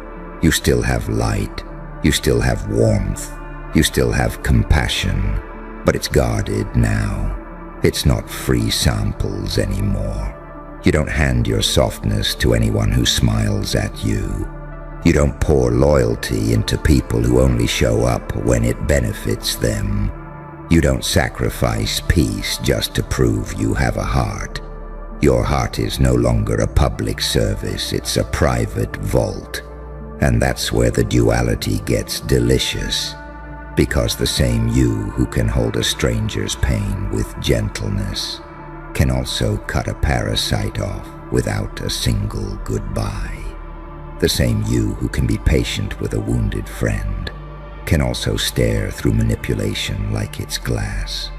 You still have light. You still have warmth. You still have compassion, but it's guarded now. It's not free samples anymore. You don't hand your softness to anyone who smiles at you. You don't pour loyalty into people who only show up when it benefits them. You don't sacrifice peace just to prove you have a heart. Your heart is no longer a public service, it's a private vault. And that's where the duality gets delicious, because the same you who can hold a stranger's pain with gentleness can also cut a parasite off without a single goodbye. The same you who can be patient with a wounded friend can also stare through manipulation like it's glass.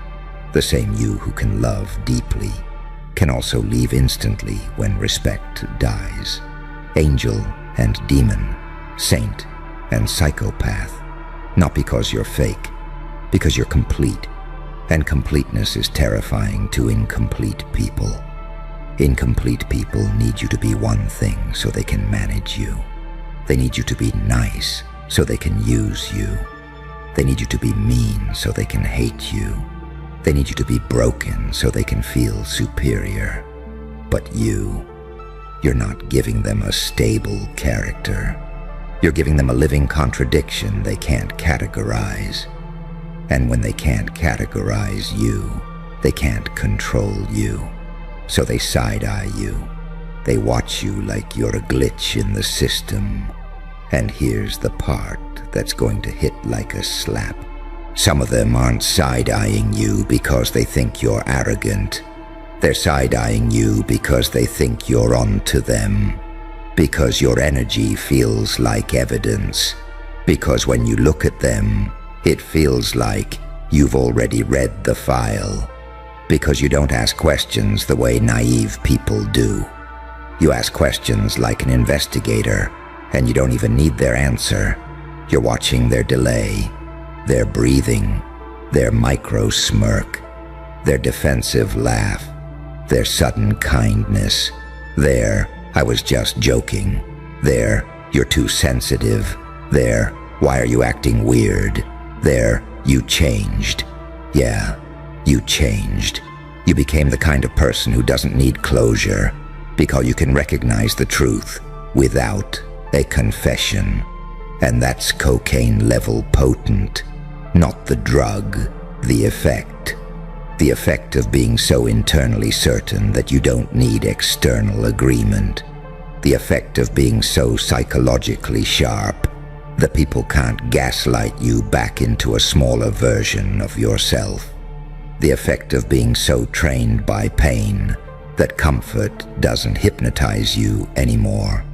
The same you who can love deeply can also leave instantly when respect dies. Angel and demon, saint and psychopath, not because you're fake, because you're complete. And completeness is terrifying to incomplete people. Incomplete people need you to be one thing so they can manage you. They need you to be nice so they can use you. They need you to be mean so they can hate you. They need you to be broken so they can feel superior. But you're not giving them a stable character. You're giving them a living contradiction they can't categorize. And when they can't categorize you, they can't control you. So they side-eye you. They watch you like you're a glitch in the system. And here's the part that's going to hit like a slap. Some of them aren't side-eyeing you because they think you're arrogant. They're side-eyeing you because they think you're onto them. Because your energy feels like evidence. Because when you look at them, it feels like you've already read the file. Because you don't ask questions the way naive people do. You ask questions like an investigator, and you don't even need their answer. You're watching their delay, their breathing, their micro-smirk, their defensive laugh, their sudden kindness, their "I was just joking," their "you're too sensitive," their "why are you acting weird," their "you changed." Yeah, you changed. You became the kind of person who doesn't need closure because you can recognize the truth without a confession. And that's cocaine level potent, not the drug, the effect. The effect of being so internally certain that you don't need external agreement. The effect of being so psychologically sharp that people can't gaslight you back into a smaller version of yourself. The effect of being so trained by pain that comfort doesn't hypnotize you anymore.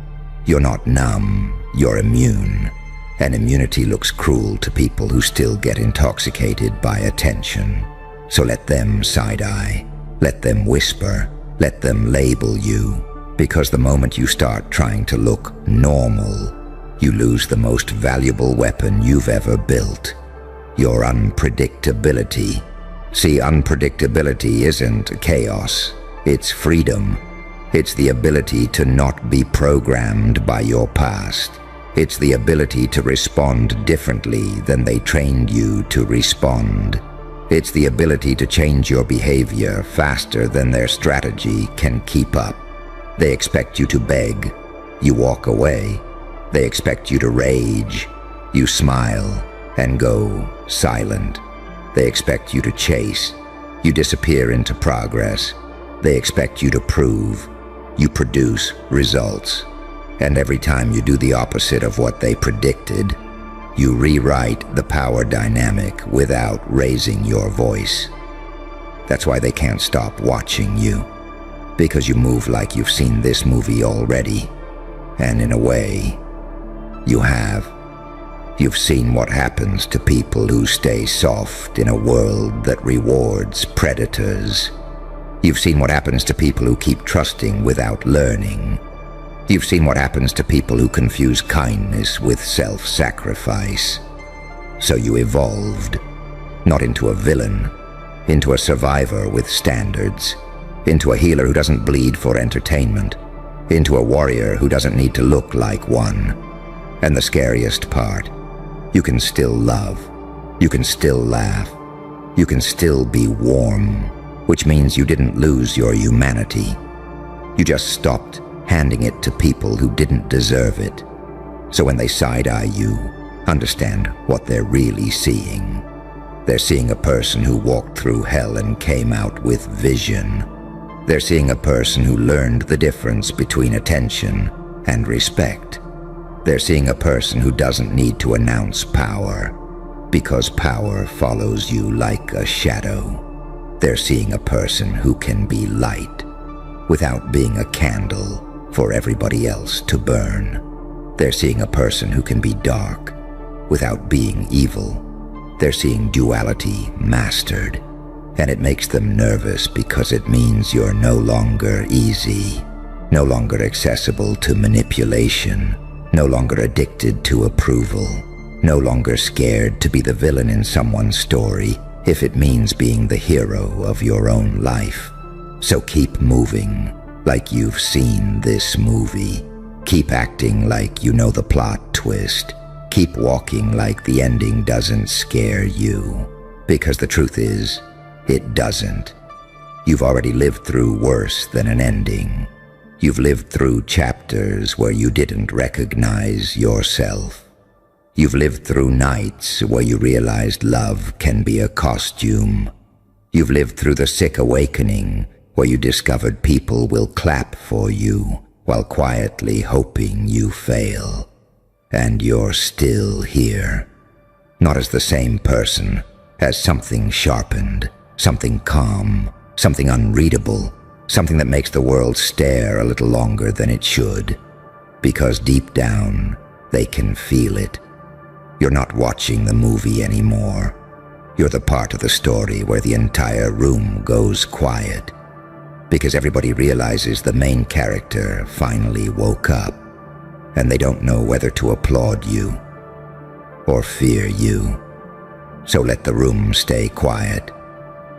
You're not numb, you're immune. And immunity looks cruel to people who still get intoxicated by attention. So let them side-eye, let them whisper, let them label you. Because the moment you start trying to look normal, you lose the most valuable weapon you've ever built, your unpredictability. See, unpredictability isn't chaos, it's freedom. It's the ability to not be programmed by your past. It's the ability to respond differently than they trained you to respond. It's the ability to change your behavior faster than their strategy can keep up. They expect you to beg, you walk away. They expect you to rage, you smile and go silent. They expect you to chase, you disappear into progress. They expect you to prove, you produce results. And every time you do the opposite of what they predicted, you rewrite the power dynamic without raising your voice. That's why they can't stop watching you, because you move like you've seen this movie already. And in a way, you have. You've seen what happens to people who stay soft in a world that rewards predators. You've seen what happens to people who keep trusting without learning. You've seen what happens to people who confuse kindness with self-sacrifice. So you evolved, not into a villain, into a survivor with standards, into a healer who doesn't bleed for entertainment, into a warrior who doesn't need to look like one. And the scariest part, you can still love, you can still laugh, you can still be warm, which means you didn't lose your humanity. You just stopped handing it to people who didn't deserve it. So when they side-eye you, understand what they're really seeing. They're seeing a person who walked through hell and came out with vision. They're seeing a person who learned the difference between attention and respect. They're seeing a person who doesn't need to announce power, because power follows you like a shadow. They're seeing a person who can be light, without being a candle for everybody else to burn. They're seeing a person who can be dark, without being evil. They're seeing duality mastered, and it makes them nervous because it means you're no longer easy, no longer accessible to manipulation, no longer addicted to approval, no longer scared to be the villain in someone's story if it means being the hero of your own life. So keep moving like you've seen this movie. Keep acting like you know the plot twist. Keep walking like the ending doesn't scare you. Because the truth is, it doesn't. You've already lived through worse than an ending. You've lived through chapters where you didn't recognize yourself. You've lived through nights where you realized love can be a costume. You've lived through the sick awakening where you discovered people will clap for you while quietly hoping you fail. And you're still here. Not as the same person, as something sharpened, something calm, something unreadable, something that makes the world stare a little longer than it should. Because deep down, they can feel it. You're not watching the movie anymore. You're the part of the story where the entire room goes quiet. Because everybody realizes the main character finally woke up, and they don't know whether to applaud you or fear you. So let the room stay quiet.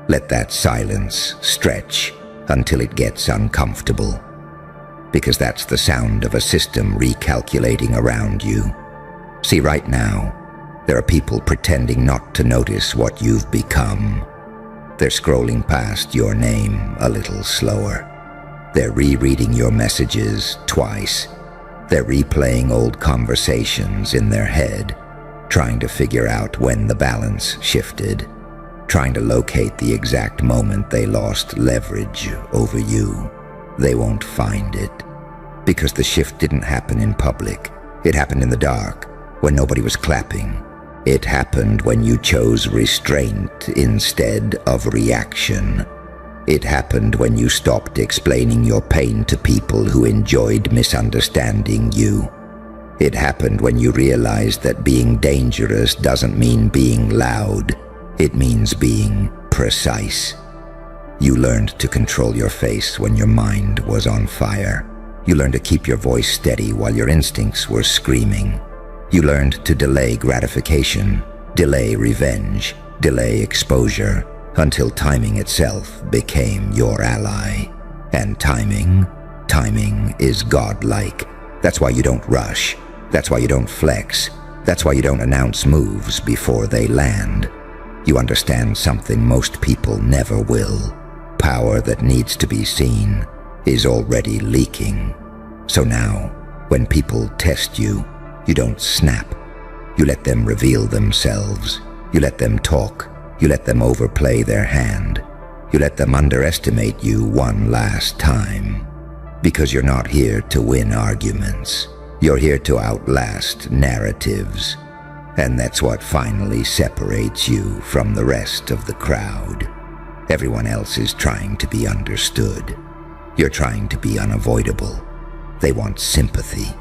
Let that silence stretch until it gets uncomfortable. Because that's the sound of a system recalculating around you. See, right now, there are people pretending not to notice what you've become. They're scrolling past your name a little slower. They're rereading your messages twice. They're replaying old conversations in their head, trying to figure out when the balance shifted, trying to locate the exact moment they lost leverage over you. They won't find it, because the shift didn't happen in public. It happened in the dark, when nobody was clapping. It happened when you chose restraint instead of reaction. It happened when you stopped explaining your pain to people who enjoyed misunderstanding you. It happened when you realized that being dangerous doesn't mean being loud. It means being precise. You learned to control your face when your mind was on fire. You learned to keep your voice steady while your instincts were screaming. You learned to delay gratification, delay revenge, delay exposure, until timing itself became your ally. And timing is godlike. That's why you don't rush. That's why you don't flex. That's why you don't announce moves before they land. You understand something most people never will. Power that needs to be seen is already leaking. So now, when people test you, you don't snap. You let them reveal themselves. You let them talk. You let them overplay their hand. You let them underestimate you one last time. Because you're not here to win arguments. You're here to outlast narratives. And that's what finally separates you from the rest of the crowd. Everyone else is trying to be understood. You're trying to be unavoidable. They want sympathy.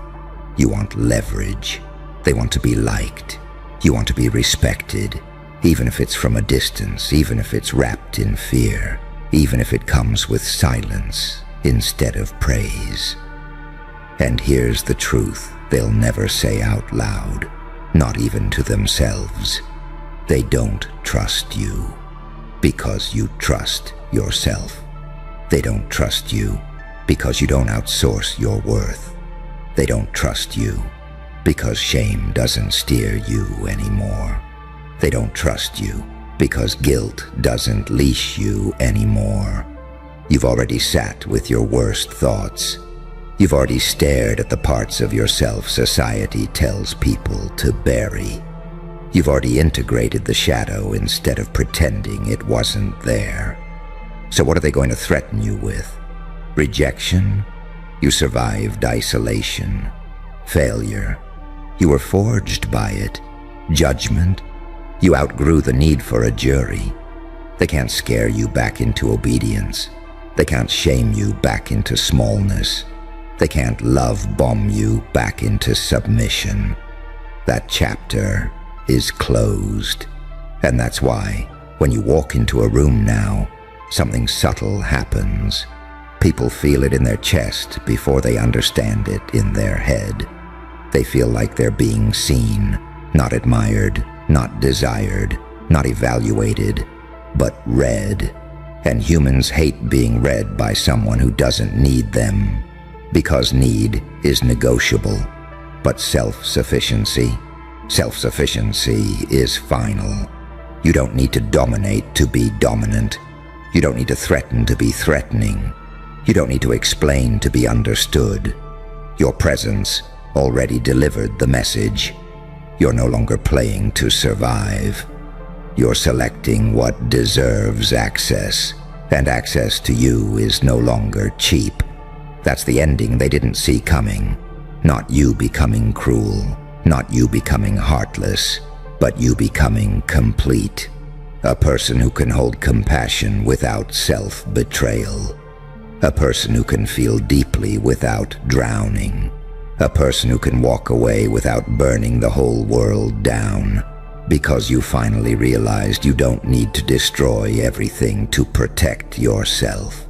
You want leverage. They want to be liked. You want to be respected, even if it's from a distance, even if it's wrapped in fear, even if it comes with silence instead of praise. And here's the truth they'll never say out loud, not even to themselves. They don't trust you because you trust yourself. They don't trust you because you don't outsource your worth. They don't trust you because shame doesn't steer you anymore. They don't trust you because guilt doesn't leash you anymore. You've already sat with your worst thoughts. You've already stared at the parts of yourself society tells people to bury. You've already integrated the shadow instead of pretending it wasn't there. So what are they going to threaten you with? Rejection? You survived isolation. Failure? You were forged by it. Judgment? You outgrew the need for a jury. They can't scare you back into obedience. They can't shame you back into smallness. They can't love bomb you back into submission. That chapter is closed. And that's why, when you walk into a room now, something subtle happens. People feel it in their chest before they understand it in their head. They feel like they're being seen, not admired, not desired, not evaluated, but read. And humans hate being read by someone who doesn't need them, because need is negotiable. But self-sufficiency is final. You don't need to dominate to be dominant. You don't need to threaten to be threatening. You don't need to explain to be understood. Your presence already delivered the message. You're no longer playing to survive. You're selecting what deserves access, and access to you is no longer cheap. That's the ending they didn't see coming. Not you becoming cruel, not you becoming heartless, but you becoming complete. A person who can hold compassion without self-betrayal. A person who can feel deeply without drowning. A person who can walk away without burning the whole world down. Because you finally realized you don't need to destroy everything to protect yourself.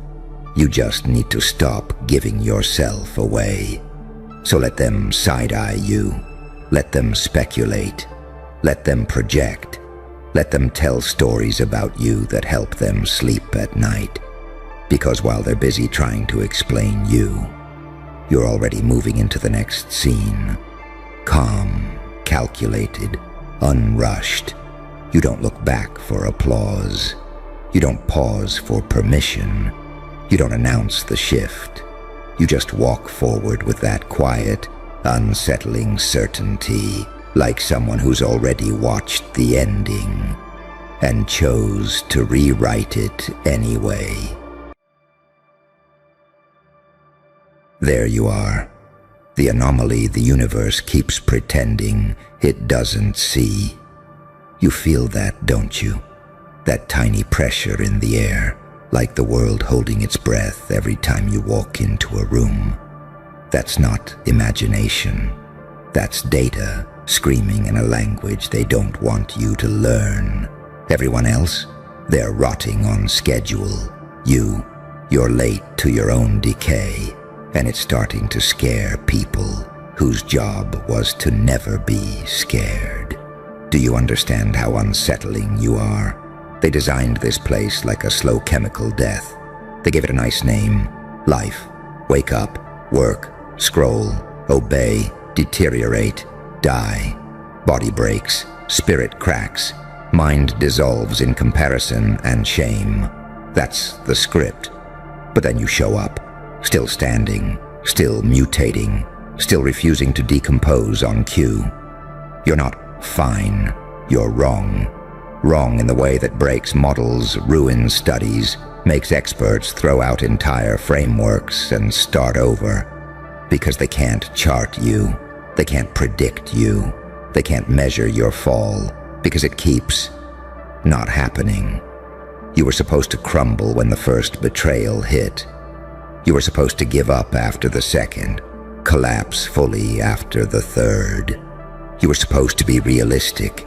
You just need to stop giving yourself away. So let them side-eye you. Let them speculate. Let them project. Let them tell stories about you that help them sleep at night. Because while they're busy trying to explain you, you're already moving into the next scene. Calm, calculated, unrushed. You don't look back for applause. You don't pause for permission. You don't announce the shift. You just walk forward with that quiet, unsettling certainty, like someone who's already watched the ending and chose to rewrite it anyway. There you are, the anomaly the universe keeps pretending it doesn't see. You feel that, don't you? That tiny pressure in the air, like the world holding its breath every time you walk into a room. That's not imagination. That's data screaming in a language they don't want you to learn. Everyone else, they're rotting on schedule. You're late to your own decay. And it's starting to scare people whose job was to never be scared. Do you understand how unsettling you are? They designed this place like a slow chemical death. They gave it a nice name: life. Wake up, work, scroll, obey, deteriorate, die. Body breaks, spirit cracks, mind dissolves in comparison and shame. That's the script. But then you show up. Still standing, still mutating, still refusing to decompose on cue. You're not fine, you're wrong. Wrong in the way that breaks models, ruins studies, makes experts throw out entire frameworks and start over. Because they can't chart you, they can't predict you, they can't measure your fall, because it keeps not happening. You were supposed to crumble when the first betrayal hit. You were supposed to give up after the second, collapse fully after the third. You were supposed to be realistic.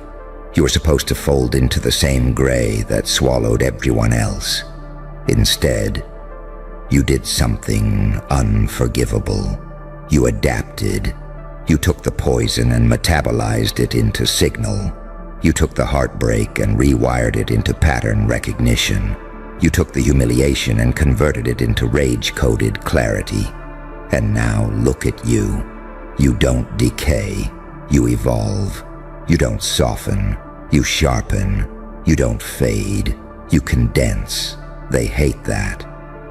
You were supposed to fold into the same gray that swallowed everyone else. Instead, you did something unforgivable. You adapted. You took the poison and metabolized it into signal. You took the heartbreak and rewired it into pattern recognition. You took the humiliation and converted it into rage-coded clarity. And now look at you. You don't decay. You evolve. You don't soften. You sharpen. You don't fade. You condense. They hate that.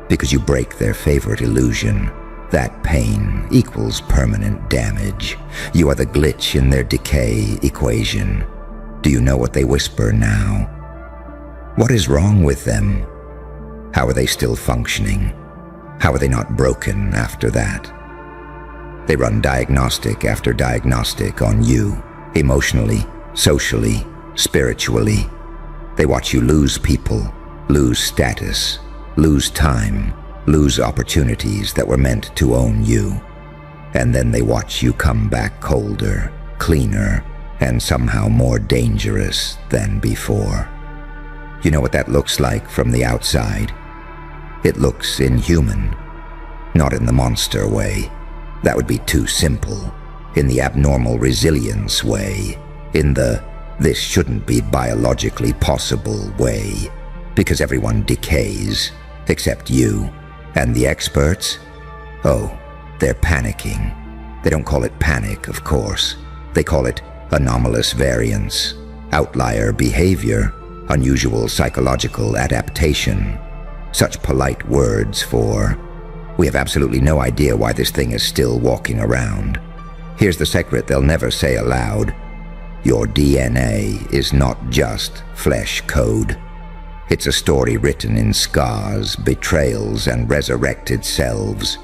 Because you break their favorite illusion. That pain equals permanent damage. You are the glitch in their decay equation. Do you know what they whisper now? What is wrong with them? How are they still functioning? How are they not broken after that? They run diagnostic after diagnostic on you, emotionally, socially, spiritually. They watch you lose people, lose status, lose time, lose opportunities that were meant to own you. And then they watch you come back colder, cleaner, and somehow more dangerous than before. You know what that looks like from the outside? It looks inhuman. Not in the monster way. That would be too simple. In the abnormal resilience way. In the this shouldn't be biologically possible way. Because everyone decays, except you. And the experts? Oh, they're panicking. They don't call it panic, of course. They call it anomalous variance, outlier behavior, unusual psychological adaptation. Such polite words for, we have absolutely no idea why this thing is still walking around. Here's the secret they'll never say aloud. Your DNA is not just flesh code. It's a story written in scars, betrayals, and resurrected selves.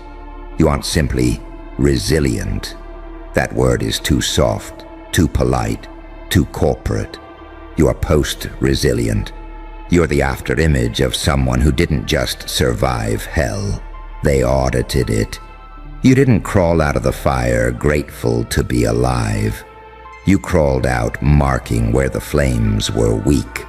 You aren't simply resilient. That word is too soft, too polite, too corporate. You are post-resilient. You're the after-image of someone who didn't just survive hell. They audited it. You didn't crawl out of the fire grateful to be alive. You crawled out marking where the flames were weak.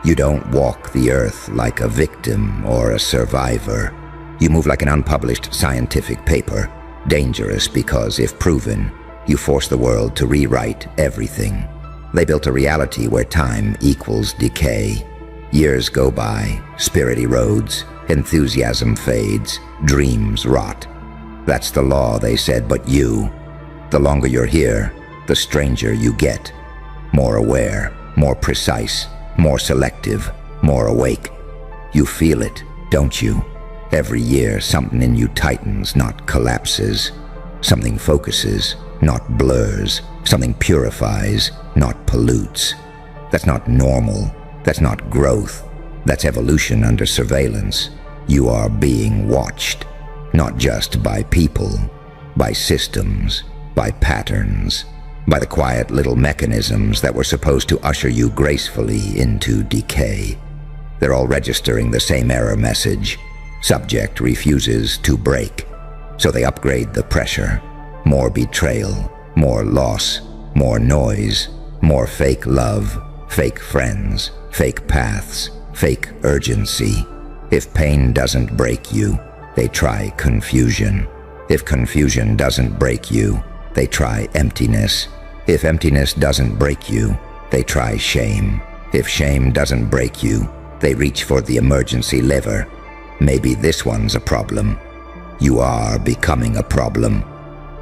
You don't walk the earth like a victim or a survivor. You move like an unpublished scientific paper, dangerous because, if proven, you force the world to rewrite everything. They built a reality where time equals decay. Years go by, spirit erodes, enthusiasm fades, dreams rot. That's the law, they said, but you, the longer you're here, the stranger you get. More aware, more precise, more selective, more awake. You feel it, don't you? Every year, something in you tightens, not collapses. Something focuses, not blurs. Something purifies, not pollutes. That's not normal. That's not growth. That's evolution under surveillance. You are being watched, not just by people, by systems, by patterns, by the quiet little mechanisms that were supposed to usher you gracefully into decay. They're all registering the same error message. Subject refuses to break, so they upgrade the pressure. More betrayal, more loss, more noise, more fake love, fake friends, fake paths, fake urgency. If pain doesn't break you, they try confusion. If confusion doesn't break you, they try emptiness. If emptiness doesn't break you, they try shame. If shame doesn't break you, they reach for the emergency lever. Maybe this one's a problem. You are becoming a problem.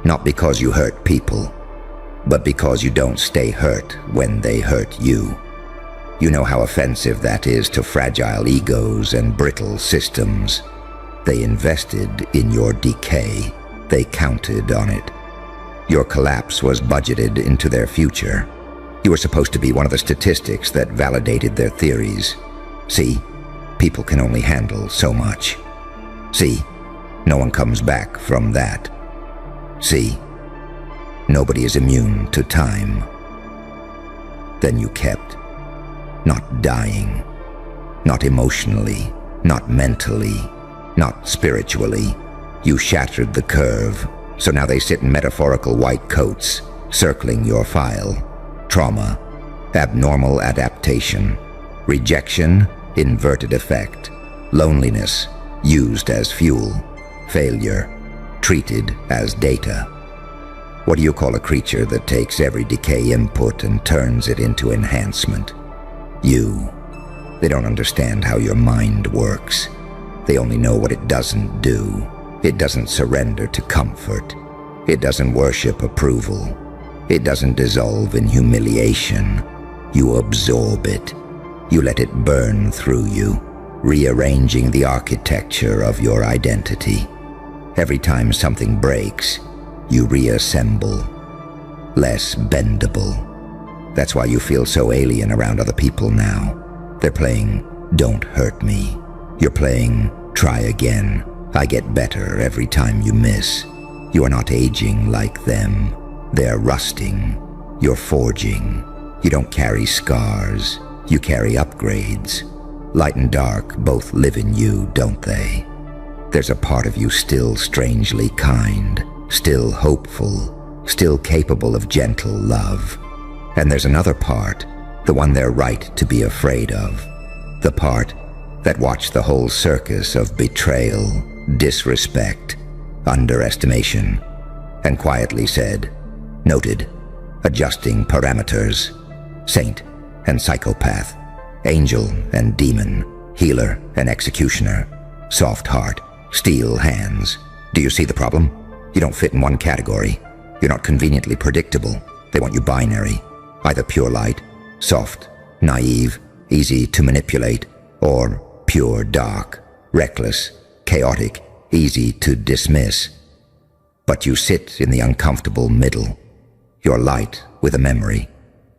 Not because you hurt people, but because you don't stay hurt when they hurt you. You know how offensive that is to fragile egos and brittle systems. They invested in your decay. They counted on it. Your collapse was budgeted into their future. You were supposed to be one of the statistics that validated their theories. See, people can only handle so much. See, no one comes back from that. See, nobody is immune to time. Then you kept. Not dying. Not emotionally. Not mentally. Not spiritually. You shattered the curve, so now they sit in metaphorical white coats, circling your file. Trauma. Abnormal adaptation. Rejection. Inverted effect. Loneliness. Used as fuel. Failure. Treated as data. What do you call a creature that takes every decay input and turns it into enhancement? You. They don't understand how your mind works. They only know what it doesn't do. It doesn't surrender to comfort. It doesn't worship approval. It doesn't dissolve in humiliation. You absorb it. You let it burn through you, rearranging the architecture of your identity. Every time something breaks, you reassemble. Less bendable. That's why you feel so alien around other people now. They're playing, don't hurt me. You're playing, try again. I get better every time you miss. You are not aging like them. They're rusting. You're forging. You don't carry scars. You carry upgrades. Light and dark both live in you, don't they? There's a part of you still strangely kind, still hopeful, still capable of gentle love. And there's another part, the one they're right to be afraid of. The part that watched the whole circus of betrayal, disrespect, underestimation, and quietly said, "Noted, adjusting parameters, saint and psychopath, angel and demon, healer and executioner, soft heart, steel hands. Do you see the problem? You don't fit in one category. You're not conveniently predictable. They want you binary, either pure light, soft, naive, easy to manipulate, or pure dark, reckless, chaotic, easy to dismiss. But you sit in the uncomfortable middle. You're light with a memory,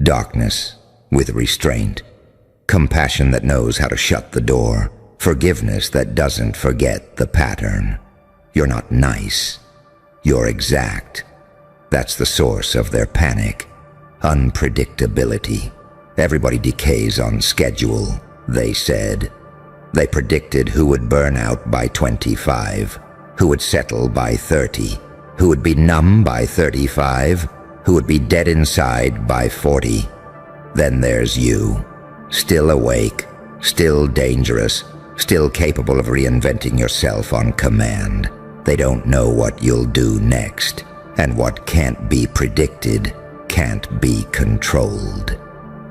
darkness with restraint, compassion that knows how to shut the door, forgiveness that doesn't forget the pattern. You're not nice. You're exact. That's the source of their panic. Unpredictability. Everybody decays on schedule, they said. They predicted who would burn out by 25, who would settle by 30, who would be numb by 35, who would be dead inside by 40. Then there's you, still awake, still dangerous, still capable of reinventing yourself on command. They don't know what you'll do next, and what can't be predicted can't be controlled.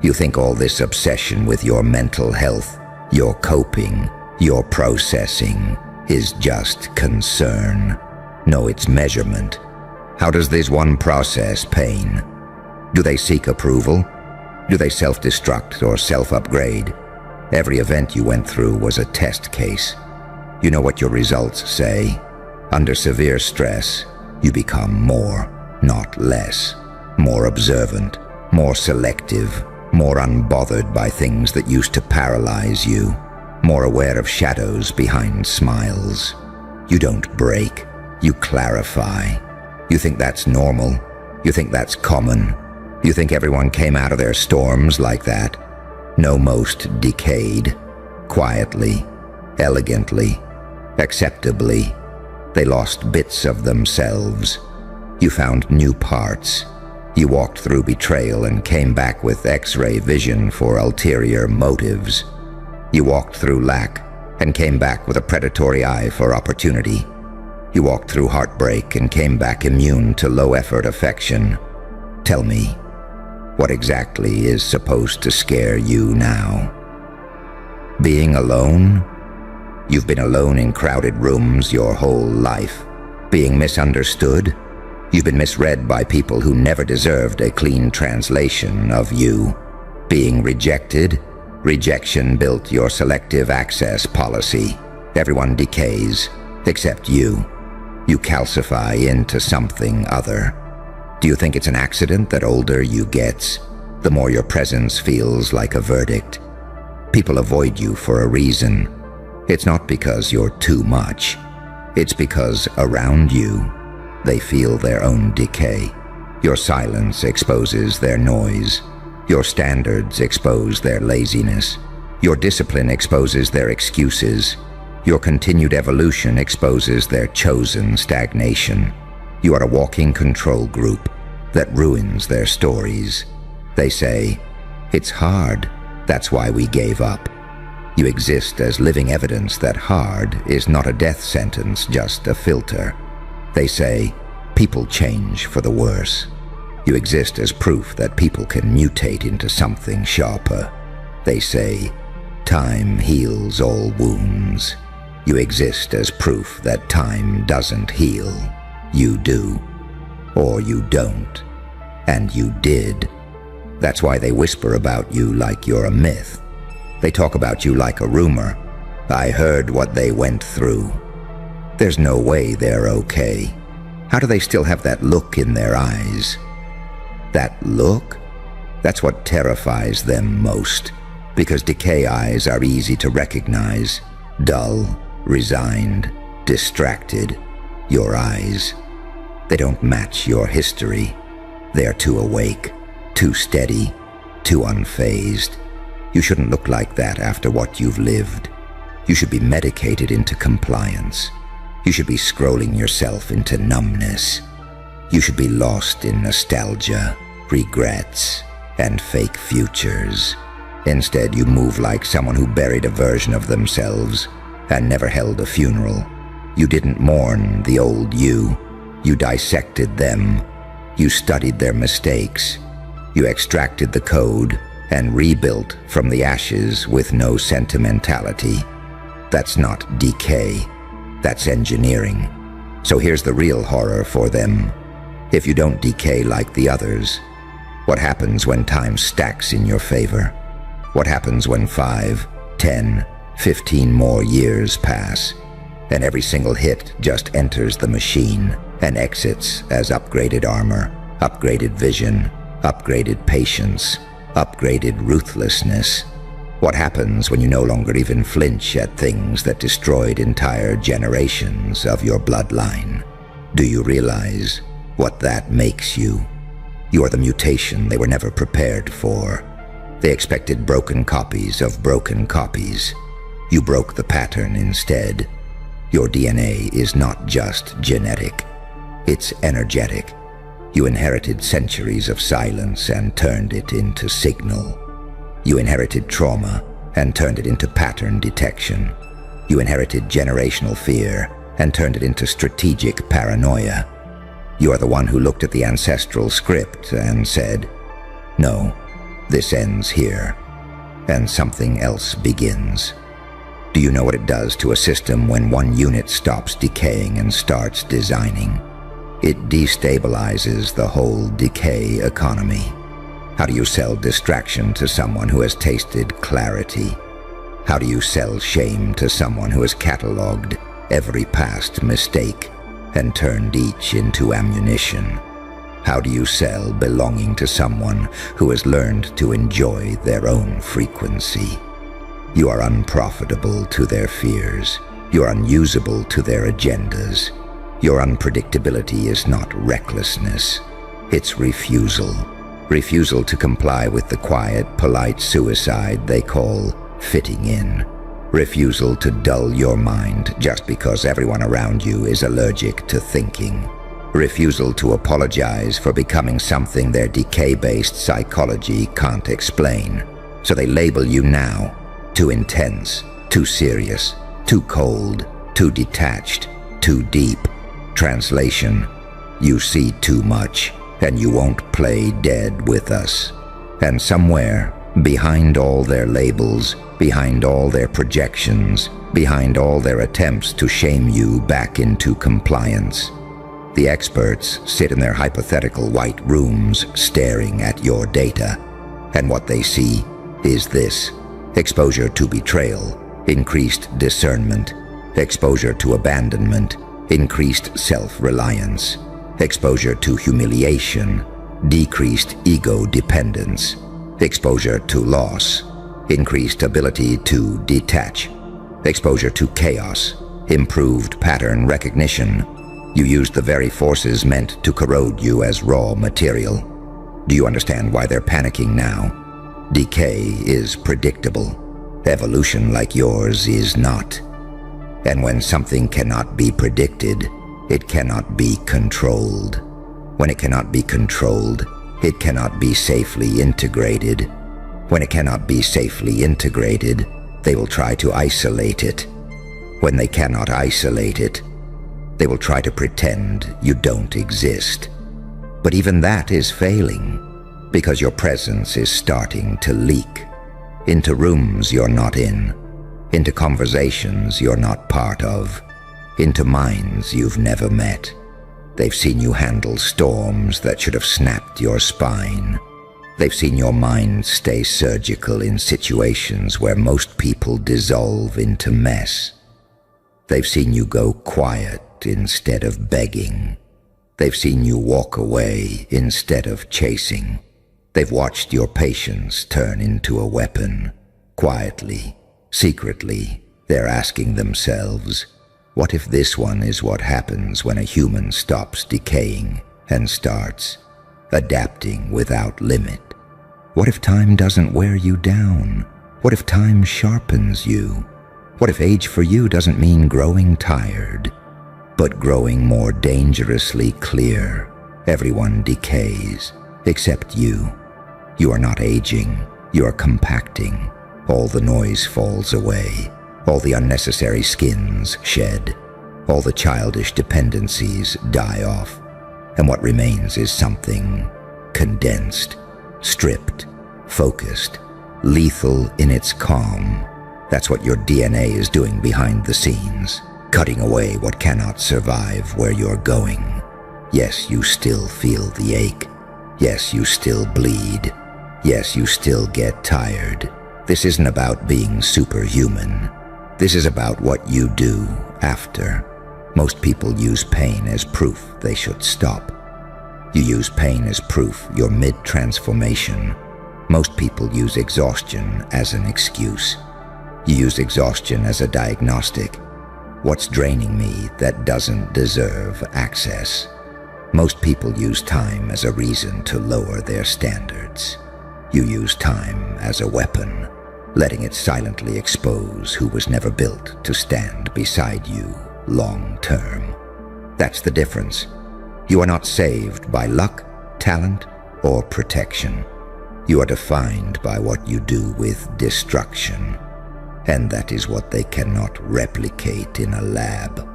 You think all this obsession with your mental health, your coping, your processing, is just concern. No, it's measurement. How does this one process pain? Do they seek approval? Do they self-destruct or self-upgrade? Every event you went through was a test case. You know what your results say. Under severe stress, you become more, not less. More observant, more selective, more unbothered by things that used to paralyze you, more aware of shadows behind smiles. You don't break, you clarify. You think that's normal. You think that's common. You think everyone came out of their storms like that. No, most decayed, quietly, elegantly, acceptably. They lost bits of themselves. You found new parts. You walked through betrayal and came back with X-ray vision for ulterior motives. You walked through lack and came back with a predatory eye for opportunity. You walked through heartbreak and came back immune to low-effort affection. Tell me, what exactly is supposed to scare you now? Being alone? You've been alone in crowded rooms your whole life. Being misunderstood? You've been misread by people who never deserved a clean translation of you. Being rejected? Rejection built your selective access policy. Everyone decays, except you. You calcify into something other. Do you think it's an accident that older you get, the more your presence feels like a verdict? People avoid you for a reason. It's not because you're too much. It's because around you, they feel their own decay. Your silence exposes their noise. Your standards expose their laziness. Your discipline exposes their excuses. Your continued evolution exposes their chosen stagnation. You are a walking control group that ruins their stories. They say, "It's hard, that's why we gave up." You exist as living evidence that hard is not a death sentence, just a filter. They say, "People change for the worse." You exist as proof that people can mutate into something sharper. They say, "Time heals all wounds." You exist as proof that time doesn't heal. You do. Or you don't. And you did. That's why they whisper about you like you're a myth. They talk about you like a rumor. I heard what they went through. There's no way they're okay. How do they still have that look in their eyes? That look? That's what terrifies them most, because decay eyes are easy to recognize. Dull, resigned, distracted. Your eyes, they don't match your history. They are too awake, too steady, too unfazed. You shouldn't look like that after what you've lived. You should be medicated into compliance. You should be scrolling yourself into numbness. You should be lost in nostalgia, regrets, and fake futures. Instead, you move like someone who buried a version of themselves and never held a funeral. You didn't mourn the old you. You dissected them. You studied their mistakes. You extracted the code and rebuilt from the ashes with no sentimentality. That's not decay. That's engineering. So here's the real horror for them. If you don't decay like the others, what happens when time stacks in your favor? What happens when 5, 10, 15 more years pass, and every single hit just enters the machine and exits as upgraded armor, upgraded vision, upgraded patience, upgraded ruthlessness? What happens when you no longer even flinch at things that destroyed entire generations of your bloodline? Do you realize what that makes you? You are the mutation they were never prepared for. They expected broken copies of broken copies. You broke the pattern instead. Your DNA is not just genetic. It's energetic. You inherited centuries of silence and turned it into signal. You inherited trauma and turned it into pattern detection. You inherited generational fear and turned it into strategic paranoia. You are the one who looked at the ancestral script and said, "No, this ends here, and something else begins." Do you know what it does to a system when one unit stops decaying and starts designing? It destabilizes the whole decay economy. How do you sell distraction to someone who has tasted clarity? How do you sell shame to someone who has cataloged every past mistake and turned each into ammunition? How do you sell belonging to someone who has learned to enjoy their own frequency? You are unprofitable to their fears. You are unusable to their agendas. Your unpredictability is not recklessness. It's refusal. Refusal to comply with the quiet, polite suicide they call fitting in. Refusal to dull your mind just because everyone around you is allergic to thinking. Refusal to apologize for becoming something their decay-based psychology can't explain. So they label you now too intense, too serious, too cold, too detached, too deep. Translation: you see too much, and you won't play dead with us. And somewhere, behind all their labels, behind all their projections, behind all their attempts to shame you back into compliance, the experts sit in their hypothetical white rooms staring at your data. And what they see is this: exposure to betrayal, increased discernment; exposure to abandonment, increased self-reliance; exposure to humiliation, decreased ego dependence; exposure to loss, increased ability to detach; exposure to chaos, improved pattern recognition. You used the very forces meant to corrode you as raw material. Do you understand why they're panicking now? Decay is predictable. Evolution like yours is not. And when something cannot be predicted, it cannot be controlled. When it cannot be controlled, it cannot be safely integrated. When it cannot be safely integrated, they will try to isolate it. When they cannot isolate it, they will try to pretend you don't exist. But even that is failing, because your presence is starting to leak into rooms you're not in, into conversations you're not part of, into minds you've never met. They've seen you handle storms that should have snapped your spine. They've seen your mind stay surgical in situations where most people dissolve into mess. They've seen you go quiet instead of begging. They've seen you walk away instead of chasing. They've watched your patience turn into a weapon. Quietly, secretly, they're asking themselves, What if this one is what happens when a human stops decaying and starts adapting without limit? What if time doesn't wear you down? What if time sharpens you? What if age for you doesn't mean growing tired, but growing more dangerously clear? Everyone decays, except you. You are not aging, you are compacting. All the noise falls away, all the unnecessary skins shed, all the childish dependencies die off, and what remains is something condensed, stripped, focused, lethal in its calm. That's what your DNA is doing behind the scenes, cutting away what cannot survive where you're going. Yes, you still feel the ache. Yes, you still bleed. Yes, you still get tired. This isn't about being superhuman. This is about what you do after. Most people use pain as proof they should stop. You use pain as proof you're mid-transformation. Most people use exhaustion as an excuse. You use exhaustion as a diagnostic. What's draining me that doesn't deserve access? Most people use time as a reason to lower their standards. You use time as a weapon, letting it silently expose who was never built to stand beside you long term. That's the difference. You are not saved by luck, talent, or protection. You are defined by what you do with destruction. And that is what they cannot replicate in a lab.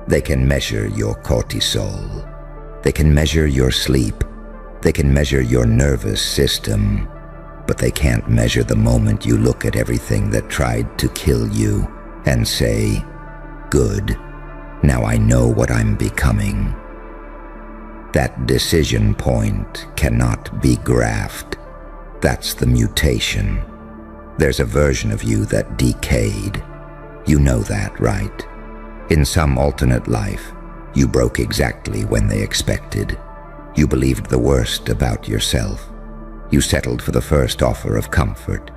They can measure your cortisol. They can measure your sleep. They can measure your nervous system. But they can't measure the moment you look at everything that tried to kill you and say, "Good, now I know what I'm becoming." That decision point cannot be graphed. That's the mutation. There's a version of you that decayed. You know that, right? In some alternate life, you broke exactly when they expected. You believed the worst about yourself. You settled for the first offer of comfort.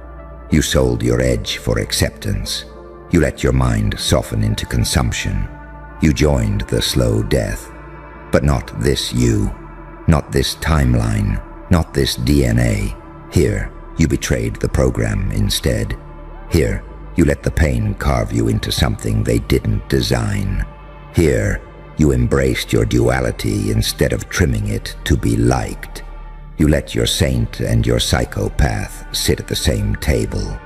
You sold your edge for acceptance. You let your mind soften into consumption. You joined the slow death. But not this you, not this timeline, not this DNA. Here, you betrayed the program instead. Here, you let the pain carve you into something they didn't design. Here, you embraced your duality instead of trimming it to be liked. You let your saint and your psychopath sit at the same table.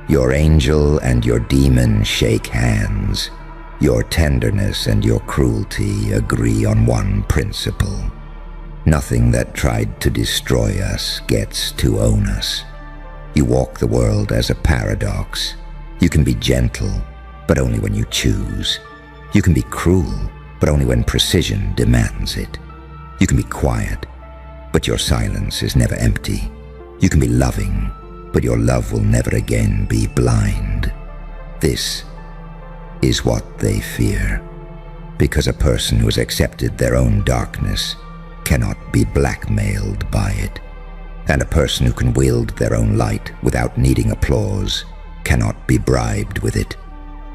Your angel and your demon shake hands. Your tenderness and your cruelty agree on one principle. Nothing that tried to destroy us gets to own us. You walk the world as a paradox. You can be gentle, but only when you choose. You can be cruel, but only when precision demands it. You can be quiet, but your silence is never empty. You can be loving, but your love will never again be blind. This is what they fear, because a person who has accepted their own darkness cannot be blackmailed by it, and a person who can wield their own light without needing applause cannot be bribed with it.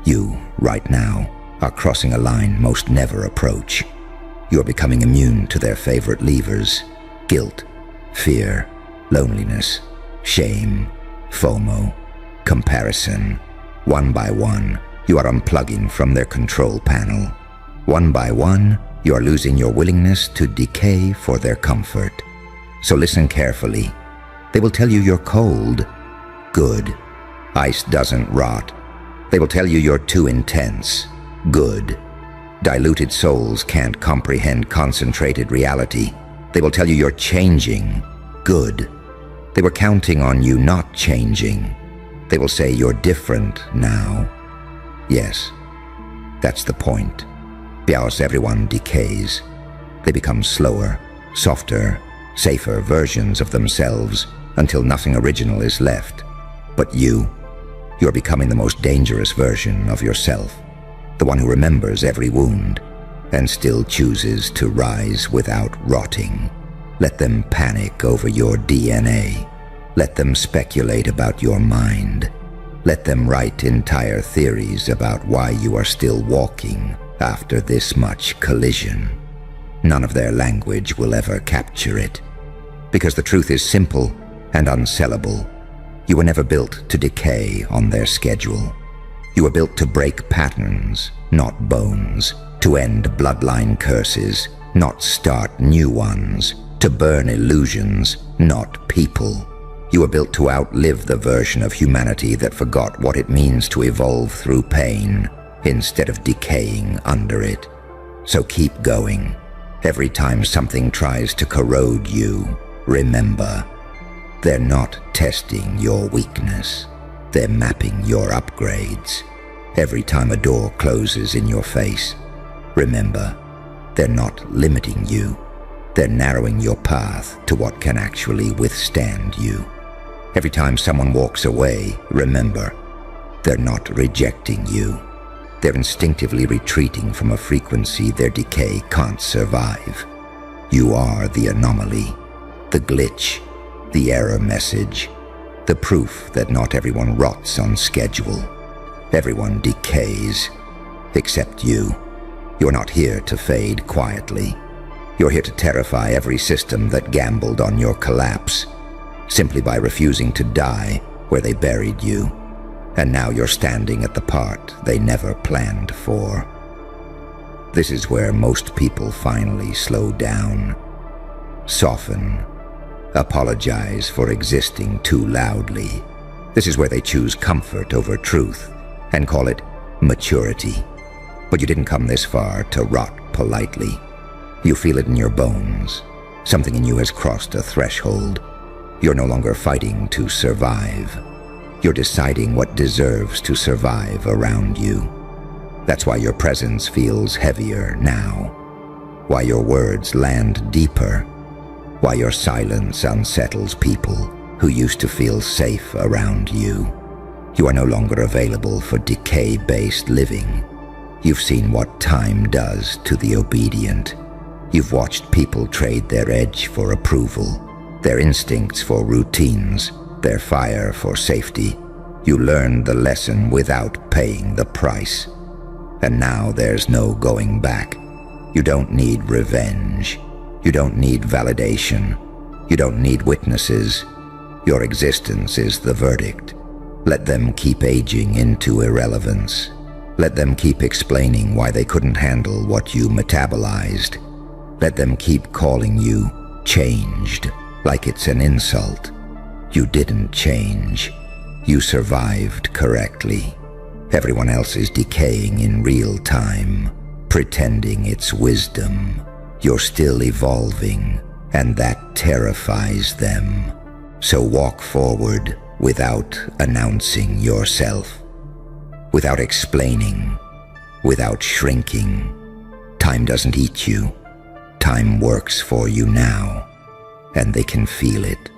You, right now, are crossing a line most never approach. You are becoming immune to their favorite levers: guilt, fear, loneliness, shame, FOMO, comparison. One by one, you are unplugging from their control panel. One by one, you are losing your willingness to decay for their comfort. So listen carefully. They will tell you you're cold. Good. Ice doesn't rot. They will tell you you're too intense. Good. Diluted souls can't comprehend concentrated reality. They will tell you you're changing. Good. They were counting on you not changing. They will say you're different now. Yes, that's the point. Because everyone decays. They become slower, softer, safer versions of themselves until nothing original is left. But you're becoming the most dangerous version of yourself, the one who remembers every wound and still chooses to rise without rotting. Let them panic over your DNA. Let them speculate about your mind. Let them write entire theories about why you are still walking After this much collision, none of their language will ever capture it. Because the truth is simple and unsellable. You were never built to decay on their schedule. You were built to break patterns, not bones, to end bloodline curses, not start new ones, to burn illusions, not people. You were built to outlive the version of humanity that forgot what it means to evolve through pain instead of decaying under it. So keep going. Every time something tries to corrode you, remember, they're not testing your weakness. They're mapping your upgrades. Every time a door closes in your face, remember, they're not limiting you. They're narrowing your path to what can actually withstand you. Every time someone walks away, remember, they're not rejecting you. They're instinctively retreating from a frequency their decay can't survive. You are the anomaly, the glitch, the error message, the proof that not everyone rots on schedule. Everyone decays, except you. You're not here to fade quietly. You're here to terrify every system that gambled on your collapse, simply by refusing to die where they buried you. And now you're standing at the part they never planned for. This is where most people finally slow down, soften, apologize for existing too loudly. This is where they choose comfort over truth and call it maturity. But you didn't come this far to rot politely. You feel it in your bones. Something in you has crossed a threshold. You're no longer fighting to survive. You're deciding what deserves to survive around you. That's why your presence feels heavier now. Why your words land deeper. Why your silence unsettles people who used to feel safe around you. You are no longer available for decay-based living. You've seen what time does to the obedient. You've watched people trade their edge for approval, their instincts for routines, their fire for safety. You learned the lesson without paying the price. And now there's no going back. You don't need revenge. You don't need validation. You don't need witnesses. Your existence is the verdict. Let them keep aging into irrelevance. Let them keep explaining why they couldn't handle what you metabolized. Let them keep calling you changed, like it's an insult. You didn't change. You survived correctly. Everyone else is decaying in real time, pretending it's wisdom. You're still evolving, and that terrifies them. So walk forward without announcing yourself, without explaining, without shrinking. Time doesn't eat you. Time works for you now, and they can feel it.